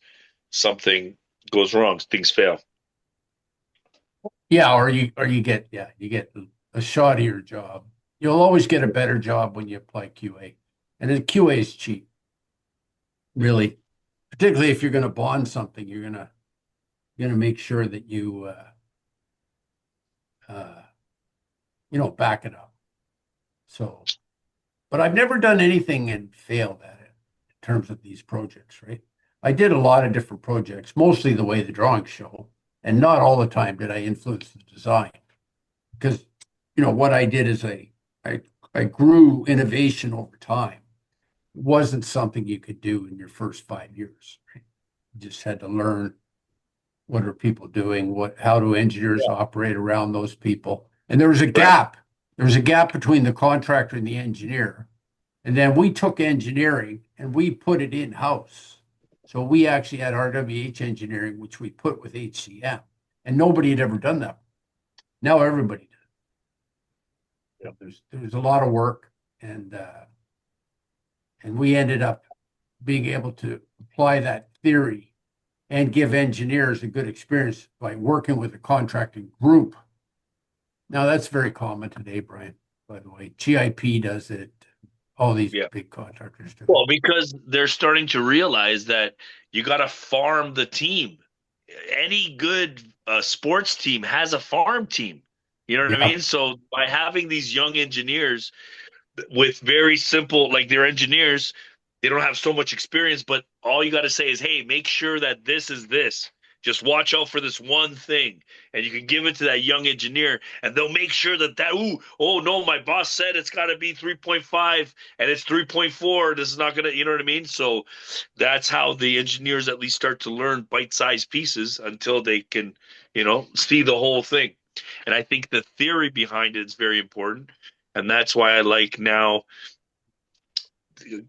something goes wrong. Things fail. Yeah, or you get a shoddier job. You'll always get a better job when you apply QA, and the QA is cheap. Really, particularly if you're going to bond something, you're gonna make sure that you back it up. So, but I've never done anything and failed at it in terms of these projects, right? I did a lot of different projects, mostly the way the drawings show, and not all the time did I influence the design, because what I did is I grew innovation over time. It wasn't something you could do in your first 5 years, right? You just had to learn what are people doing, how do engineers operate around those people. And there was a gap. There was a gap between the contractor and the engineer. And then we took engineering and we put it in-house. So we actually had RWH engineering, which we put with HCM. And nobody had ever done that. Now everybody does. There's a lot of work, and we ended up being able to apply that theory and give engineers a good experience by working with a contracting group. Now that's very common today, Brian, by the way. GIP does it. All these big contractors do. Well, because they're starting to realize that you got to farm the team. Any good sports team has a farm team. You know what I mean? So by having these young engineers with very simple, like they're engineers, they don't have so much experience, but all you got to say is, hey, make sure that this is this. Just watch out for this one thing, and you can give it to that young engineer, and they'll make sure that oh no, my boss said it's got to be 3.5 and it's 3.4. This is not going to, you know what I mean? So that's how the engineers at least start to learn bite-sized pieces until they can, see the whole thing. And I think the theory behind it is very important. And that's why I like now,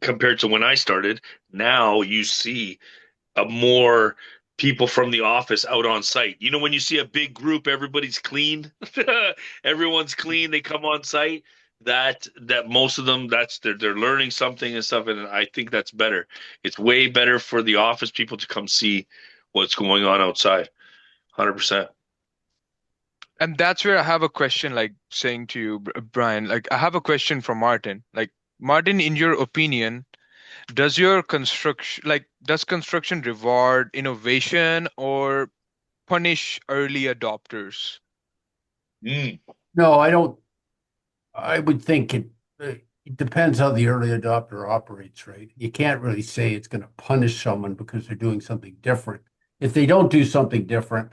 compared to when I started, now you see a more people from the office out on site. When you see a big group, everybody's clean. Everyone's clean. They come on site. That most of them, they're learning something and stuff. And I think that's better. It's way better for the office people to come see what's going on outside. 100%. And that's where I have a question, like saying to you, Brian, like I have a question from Martin. Like, Martin, in your opinion, does construction reward innovation or punish early adopters? No, I don't. I would think it depends how the early adopter operates, right? You can't really say it's going to punish someone because they're doing something different. If they don't do something different,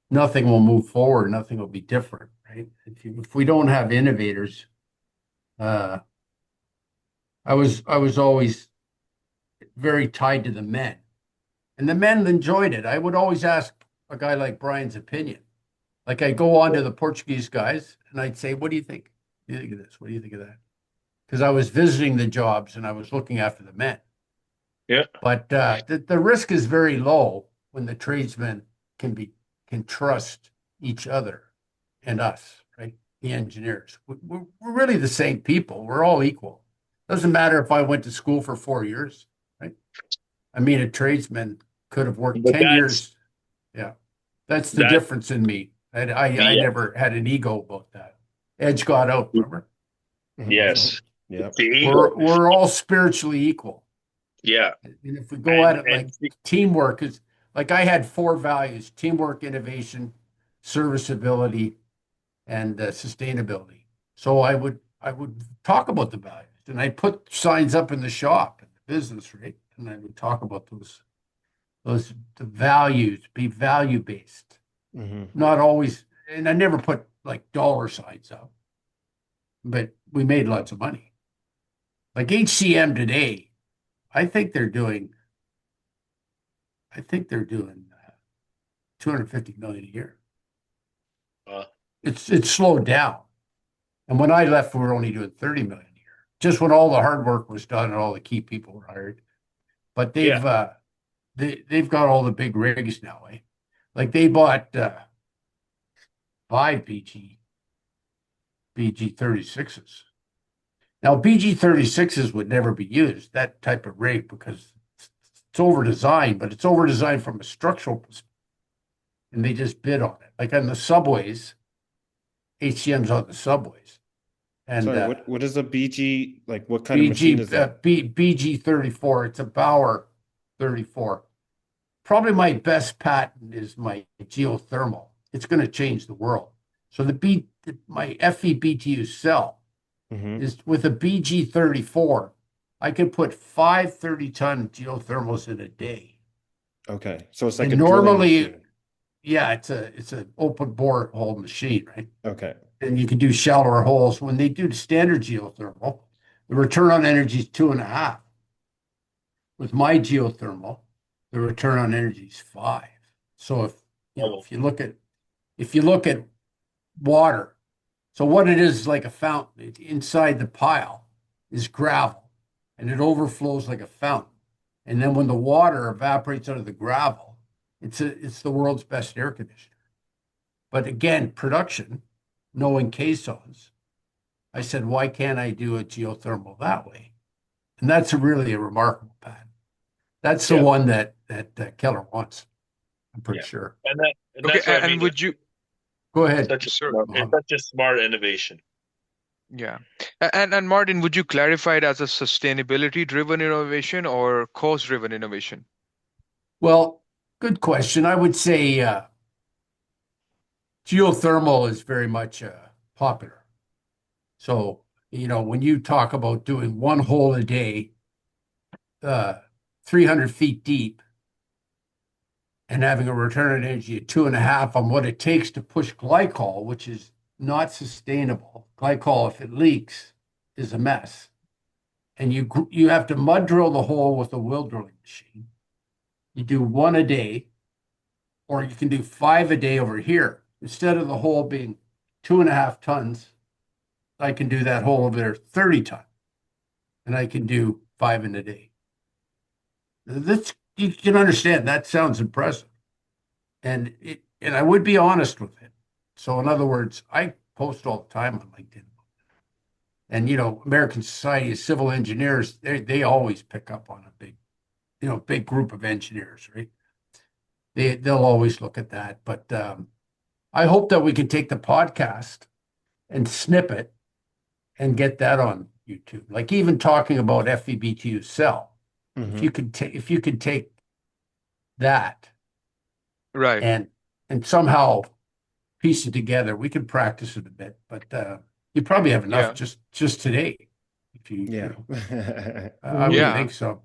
nothing will move forward. Nothing will be different, right? If we don't have innovators, I was always very tied to the men, and the men enjoyed it. I would always ask a guy like Brian's opinion. Like I go on to the Portuguese guys and I'd say, "What do you think? What do you think of this? What do you think of that?" Because I was visiting the jobs and I was looking after the men. Yeah. But the risk is very low when the tradesmen can trust each other and us, right? The engineers. We're really the same people. We're all equal. Doesn't matter if I went to school for 4 years, right? I mean, a tradesman could have worked But 10 years. Yeah. That's the that difference in me. I yeah. never had an ego about that. Edge got out, remember? Yes. Yeah. The ego. We're all spiritually equal. Yeah. And if we go at it like teamwork is like I had 4 values: teamwork, innovation, serviceability, and sustainability. So I would talk about the values, and I put signs up in the shop, in the business, right? And I would talk about the values, be value based, not always. And I never put like dollar signs up, but we made lots of money. Like HCM today, I think they're doing 250 million a year. It's slowed down. And when I left, we were only doing 30 million a year, just when all the hard work was done and all the key people were hired. But they've got all the big rigs now, eh? Like they bought 5 BG36s. Now BG36s would never be used, that type of rig, because it's over designed, but it's over designed from a structural perspective. And they just bid on it. Like on the subways, HCM's on the subways. And sorry, what is a BG, like what kind of machine is that? BG34. It's a Bauer 34. Probably my best patent is my geothermal. It's going to change the world. So my FEBTU cell is with a BG34. I can put 5 30-ton geothermals in a day. Okay, so it's like and a drilling normally, machine. yeah, it's an open bore hole machine, right? Okay. And you can do shallower holes. When they do the standard geothermal, the return on energy is 2.5. With my geothermal, the return on energy is 5. So if you look at water, so what it is like a fountain. Inside the pile is gravel, and it overflows like a fountain. And then when the water evaporates out of the gravel, it's the world's best air conditioner. But again, production, knowing caissons, I said, why can't I do a geothermal that way? And that's really a remarkable patent. That's the one that Keller wants. I'm pretty sure. And that's what I mean. Would you go ahead? It's such a smart innovation. Yeah. And Martin, would you clarify it as a sustainability driven innovation or cost driven innovation? Well, good question. I would say geothermal is very much popular. So, when you talk about doing one hole a day, 300 feet deep, and having a return on energy of 2.5 on what it takes to push glycol, which is not sustainable. Glycol, if it leaks, is a mess. And you have to mud drill the hole with a wheel drilling machine. You do 1 a day, or you can do 5 a day over here. Instead of the hole being 2.5 tons, I can do that hole over there 30 ton, and I can do 5 in a day. You can understand that sounds impressive, and I would be honest with it. So in other words, I post all the time on LinkedIn, and American Society of Civil Engineers, they always pick up on a big group of engineers, right? They'll always look at that, but I hope that we can take the podcast and snip it and get that on YouTube. Like even talking about FEBTU Cell, If Mhm. you could take that Right. and somehow piece it together, we could practice it a bit, but you probably have enough Yeah. just today. If you Yeah. I would Yeah. think so.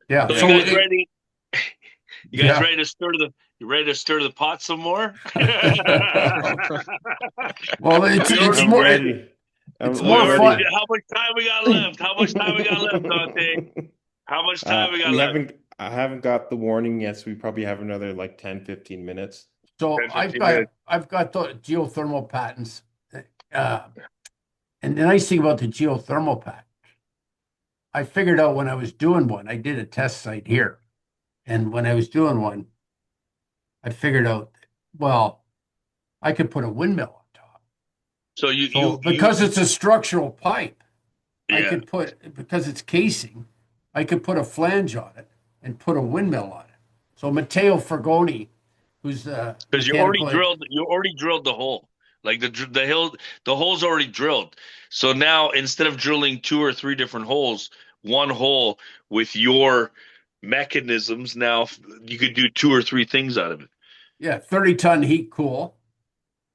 Yeah. So So you guys ready? You guys yeah. ready to stir the? You ready to stir the pot some more? Well, it's We it's already I'm more ready. it's We more already fun. did. How much time we got left? How much time we got left, Dante? How much time we got We left? I haven't got the warning yet, so we probably have another like 10, 15 minutes. So 10, 15 minutes. I've got the geothermal patents, and the nice thing about the geothermal patent, I figured out when I was doing one, I did a test site here, and when I was doing one, I figured out, well, I could put a windmill on top. So So because it's a structural pipe, I yeah. could put, because it's casing, I could put a flange on it and put a windmill on it. So Matteo Fergoni, who's the Because you already drilled the hole. Like the hole's already drilled. So now instead of drilling 2 or 3 different holes, one hole with your mechanisms, now you could do 2 or 3 things out of it. yeah, 30-ton heat cool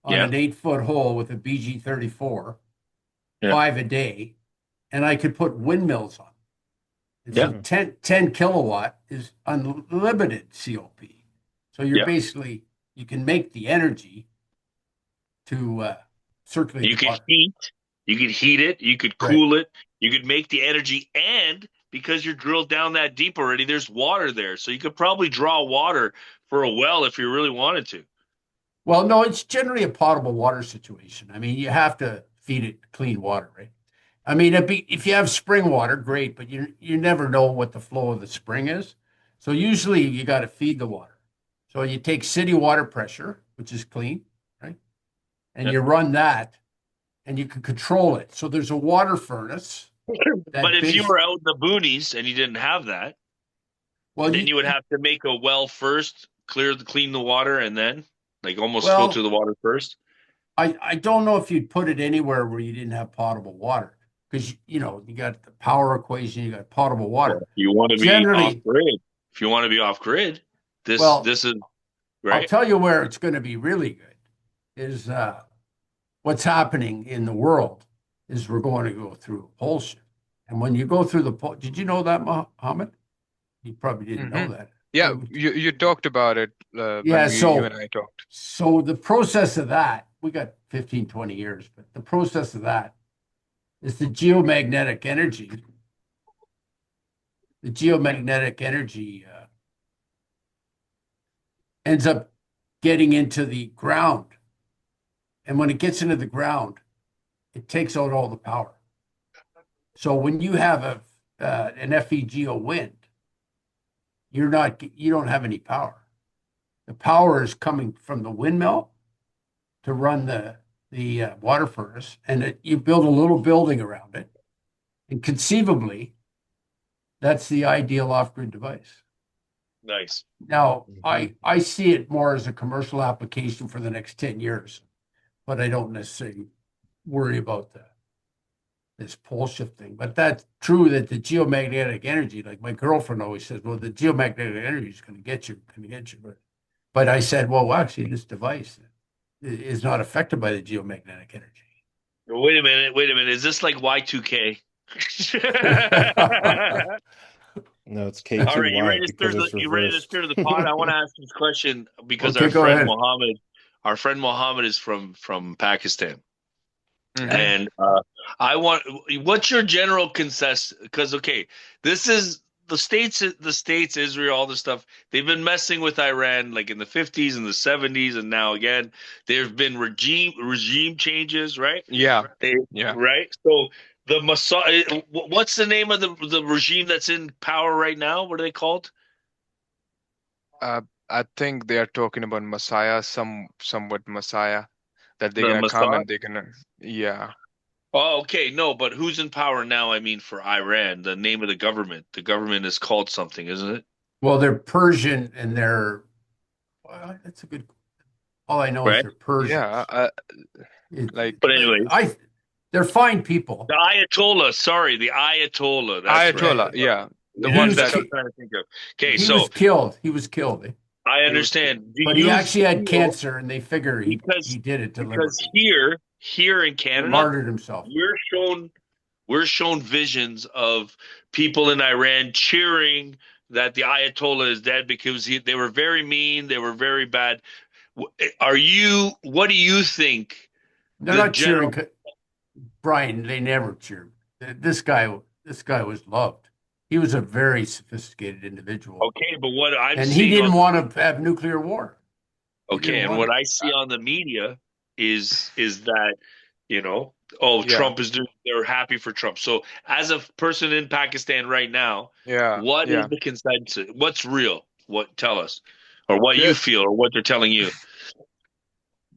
on Yeah. an 8-foot hole with a BG34, Yeah. 5 a day, and I could put windmills on. And Yeah. so 10 kilowatt is unlimited COP. So you're Yeah. basically, you can make the energy to circulate You the could water. you could heat it, you could Right. cool it, you could make the energy, and because you're drilled down that deep already, there's water there. So you could probably draw water for a well if you really wanted to. Well, no, it's generally a potable water situation. I mean, you have to feed it clean water, right? I mean, if you have spring water, great, but you never know what the flow of the spring is. So usually you got to feed the water. So you take city water pressure, which is clean, right? And Yeah. you run that, and you can control it. So there's a water furnace. But if you were out in the boonies and you didn't have that, well, then you would have to make a well first, clean the water, and then like almost Well- filter the water first. I don't know if you'd put it anywhere where you didn't have potable water, because you got the power equation, you got potable water. You want to be Generally- off grid. If you want to be off grid, this is I'll right. tell you where it's going to be really good is what's happening in the world is we're going to go through a pole shift. And when you go through the pole, did you know that, Mohammed? You probably didn't know that. Yeah, you talked about it when Yeah, you and I talked. So the process of that, we got 15, 20 years, but the process of that is the geomagnetic energy. The geomagnetic energy ends up getting into the ground. And when it gets into the ground, it takes out all the power. So when you have an FEGO wind, you don't have any power. The power is coming from the windmill to run the water furnace, and you build a little building around it. And conceivably, that's the ideal off-grid device. Nice. Now, I see it more as a commercial application for the next 10 years, but I don't necessarily worry about this pole shift thing. But that's true that the geomagnetic energy, like my girlfriend always says, well, the geomagnetic energy is going to get you. But I said, well, actually, this device is not affected by the geomagnetic energy. Wait a minute. Is this like Y2K? No, it's K2Y. All right, you ready to stir the pot? I want to ask this question because Okay, go ahead. our friend Mohammed is from Pakistan. Mhm. And what's your general consensus? Because this is the states, Israel, all this stuff. They've been messing with Iran like in the 50s and the 70s, and now again there have been regime changes, right? Yeah. Right. So what's the name of the regime that's in power right now? What are they called? I think they are talking about Messiah, somewhat Messiah, that they're The gonna come Mossad? and they're gonna, yeah. Oh, okay. No, but who's in power now? I mean, for Iran, the name of the government. The government is called something, isn't it? Well, they're Persian, and well, that's a good. All I know is Right. they're Persian. Yeah, like But anyway, they're fine people. the Ayatollah. Sorry, the Ayatollah. That's Ayatollah, right. yeah. The He one was That's that what I'm trying to think of. Okay, he so was killed. He was killed. I he was killed. understand. Do But he you actually had feel cancer, and they figure he because did it because deliberately. here in He Canada, martyred himself. we're shown visions of people in Iran cheering that the Ayatollah is dead because they were very mean, they were very bad. What do you think They're the not cheering, general? Brian. They never cheered. This guy was loved. He was a very sophisticated individual, Okay, but what I'm and he seeing didn't on want to have nuclear war. He didn't okay, and want what it. I see on the media is that, you know, oh, Yeah, Trump is doing, they're happy for Trump. So as a person in Pakistan right now, yeah, what is yeah. the consensus? What's real? What tell us, or what you There, feel, or what they're telling you?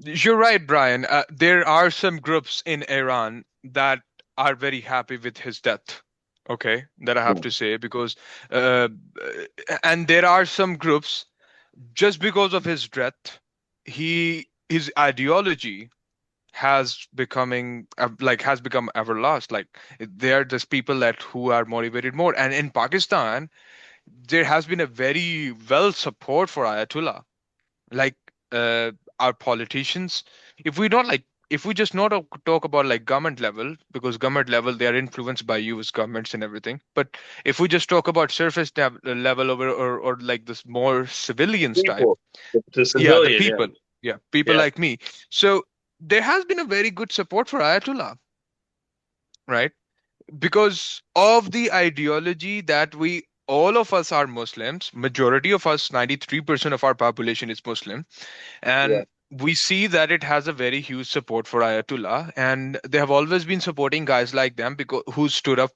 you're right, Brian. There are some groups in Iran that are very happy with his death. Okay, that I have to say because, uh, and there are some groups just because of his death, his ideology has become everlast. Like they are just people that who are motivated more. And in Pakistan, there has been a very well support for Ayatollah. Like uh, our politicians, if we don't like if we just not talk about like government level, because government level they are influenced by US governments and everything, but if we just talk about surface level or like this more civilians type, People, the yeah, the civilian, yeah, people, yeah, people yeah. like me. So there has been a very good support for Ayatollah, right? Because of the ideology that we all of us are Muslims, majority of us, 93% of our population is Muslim, Yeah. and we see that it has a very huge support for Ayatollah, and they have always been supporting guys like them because who stood up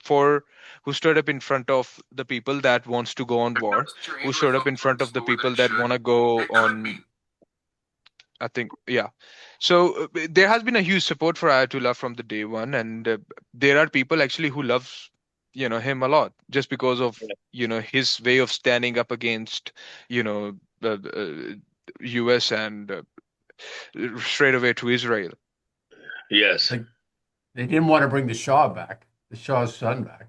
in front of the people that wants to go on war, who stood up in front of the people that want to go on. I think, yeah. So there has been a huge support for Ayatollah from the day one, and there are people actually who love, him a lot just because of, Yeah. his way of standing up against, U.S. and straight away to Israel. Yes. Like they didn't want to bring the Shah back, the Shah's son back.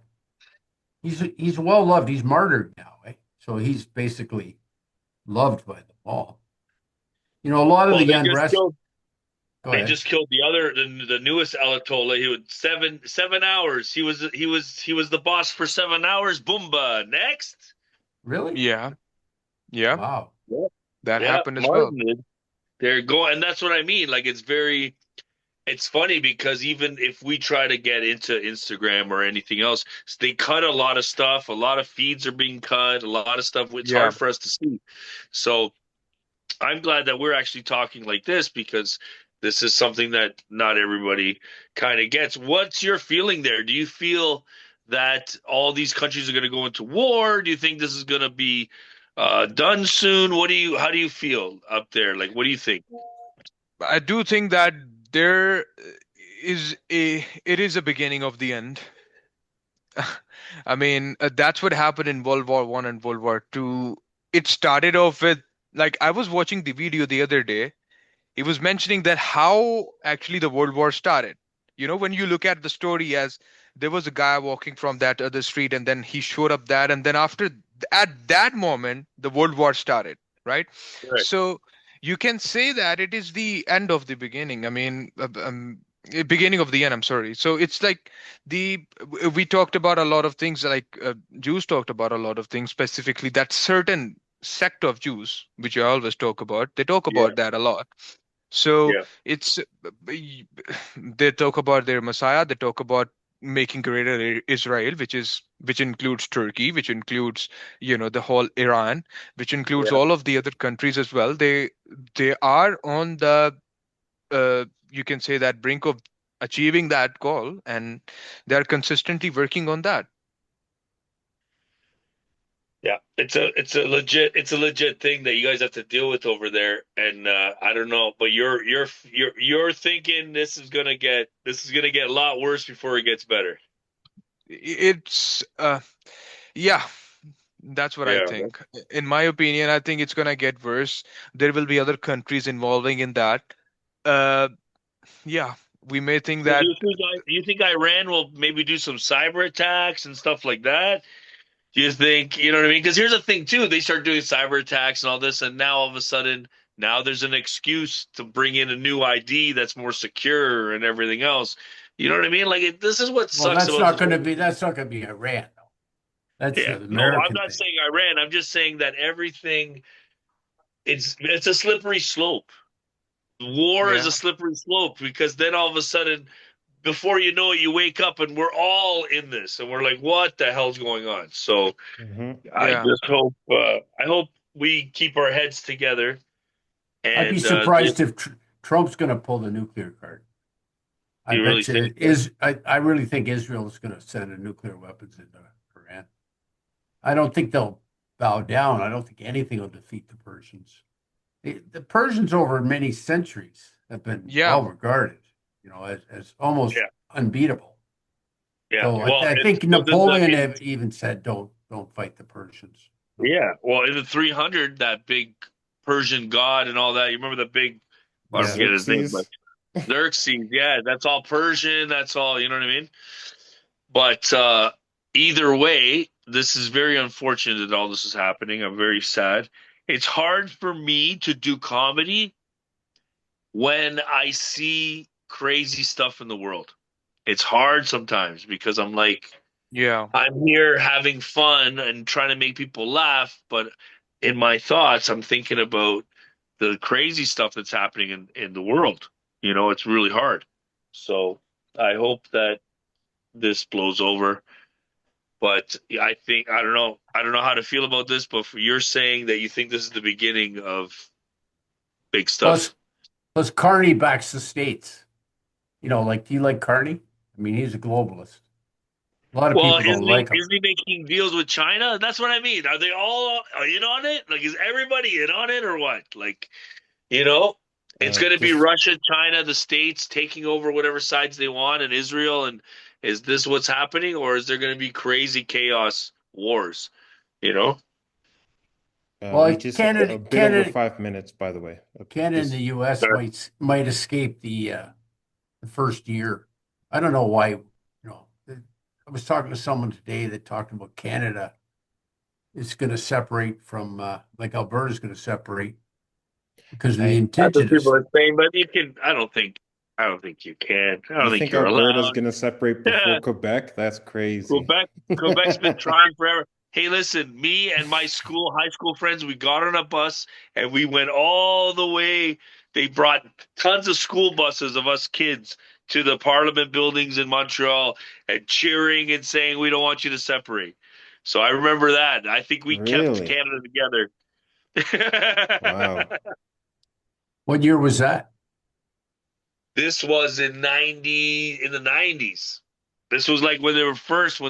He's well loved. He's martyred now, eh? So he's basically loved by them all. You know, a lot of Well, the unrest. Go they ahead. just killed the newest Ayatollah. He was 7 hours. He was the boss for 7 hours. Boomba. Next. Really? Yeah, yeah, Wow. Yeah. that Yeah, happened as well. Martin did. They're going, and that's what I mean. Like it's funny because even if we try to get into Instagram or anything else, they cut a lot of stuff. A lot of feeds are being cut. A lot of stuff. It's Yeah. hard for us to see. So I'm glad that we're actually talking like this because this is something that not everybody kind of gets. What's your feeling there? Do you feel that all these countries are going to go into war? Do you think this is going to be done soon? How do you feel up there? Like, what do you think? I do think that there it is a beginning of the end. I mean, that's what happened in World War One and World War Two. It started off with like I was watching the video the other day. He was mentioning that how actually the World War started. When you look at the story as there was a guy walking from that other street and then he showed up that and then at that moment the World War started, right? Right. So you can say that it is the end of the beginning. I mean, beginning of the end. I'm sorry. So it's like the we talked about a lot of things like Jews talked about a lot of things specifically that certain sect of Jews, which I always talk about, they talk Yeah. about that a lot. So Yeah. it's they talk about their Messiah. They talk about making greater Israel, which includes Turkey, which includes the whole Iran, which includes Yeah. all of the other countries as well. They are on the you can say that brink of achieving that goal, and they're consistently working on that. Yeah, it's a legit thing that you guys have to deal with over there, and I don't know, but you're thinking this is gonna get a lot worse before it gets better. It's yeah, that's what I Yeah. think. In my opinion, I think it's gonna get worse. There will be other countries involving in that. Uh, yeah, we may think So that do you think Iran will maybe do some cyber attacks and stuff like that? Do you think, you know what I mean? Because here's the thing too, they start doing cyber attacks and all this, and now all of a sudden, now there's an excuse to bring in a new ID that's more secure and everything else. You know what I mean? Like this is what Well, sucks about that's not going to be Iran, though. That's Yeah, the no, I'm American not thing. saying Iran. I'm just saying that everything it's a slippery slope. War is Yeah. a slippery slope because then all of a sudden, before you know it, you wake up and we're all in this, and we're like, "What the hell's going on?" So I Yeah. just hope I hope we keep our heads together. I'd be And surprised if Trump's going to pull the nuclear card. I You really bet you think I really think Israel is going to send nuclear weapons into Iran. I don't think they'll bow down. I don't think anything will defeat the Persians. The Persians over many centuries have been Yeah. well regarded, as almost Yeah. unbeatable. yeah. So Well, I think Napoleon even said, "Don't fight the Persians." yeah. Well, in the 300, that big Persian god and all that. You remember the big? I Yeah. forget his name, Xerxes. but Xerxes. Yeah, that's all Persian. That's all. You know what I mean? But either way, this is very unfortunate that all this is happening. I'm very sad. It's hard for me to do comedy when I see crazy stuff in the world. It's hard sometimes because I'm like, Yeah. I'm here having fun and trying to make people laugh, but in my thoughts, I'm thinking about the crazy stuff that's happening in the world. It's really hard. So I hope that this blows over. But I think I don't know how to feel about this, but you're saying that you think this is the beginning of big stuff. Plus Carney backs the states. Do you like Carney? I mean, he's a globalist. A lot of Well, people don't like him. isn't he making deals with China? That's what I mean. Are they all in on it? Like, is everybody in on it or what? Like, it's going to be Russia, China, the States taking over whatever sides they want, and Israel. And is this what's happening, or is there going to be crazy chaos wars? Well, We just Canada- a bit Canada- over 5 minutes, by the way. Canada and the U.S. might escape the first year. I don't know why. I was talking to someone today that talked about Canada is going to separate from like Alberta is going to separate because of the That's what indigenous. people are saying, but you can. I don't think you can. I don't You think think you're Alberta's allowed. going to separate before Quebec? That's crazy. Quebec's been trying forever. Hey, listen, me and my high school friends, we got on a bus and we went all the way. They brought tons of school buses of us kids to the Parliament buildings in Montreal and cheering and saying, "We don't want you to separate." So I remember that. I think we kept Really? Canada together. Wow. What year was that? This was in the 90s. This was like when they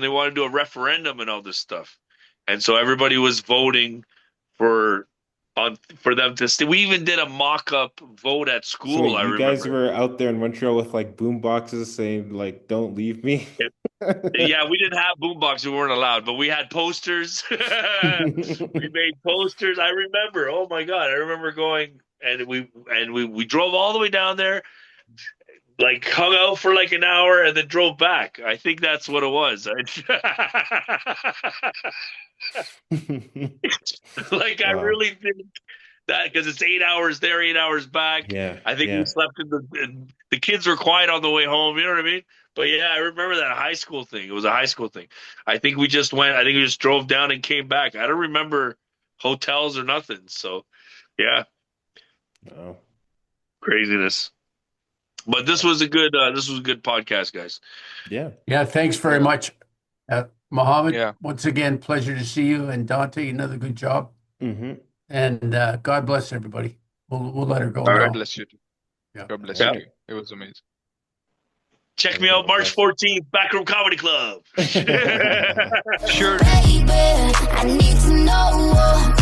wanted to do a referendum and all this stuff. And so everybody was voting for them to stay. We even did a mock-up vote at school, So I you remember. guys were out there in Montreal with like boom boxes saying like, "Don't leave me." Yeah, we didn't have boombox. We weren't allowed, but we had posters. We made posters. I remember. Oh my God. I remember going and we drove all the way down there, like hung out for like an hour and then drove back. I think that's what it was. Like, I Wow. really think that because it's 8 hours there, 8 hours back. Yeah. I think yeah. we slept the kids were quiet on the way home. You know what I mean? But yeah, I remember that high school thing. It was a high school thing. I think we just drove down and came back. I don't remember hotels or nothing. So yeah, Oh. craziness. But this was a good podcast, guys. Yeah. Yeah, thanks very much, Mohammed. Yeah. Once again, pleasure to see you, and Dante, another good job. Mm-hmm. And God bless everybody. We'll let her go All now. right. God bless you too. Yeah. God bless Yeah. you too. It was amazing. Check me out March 14th, Backroom Comedy Club. Sure. Baby, I need to know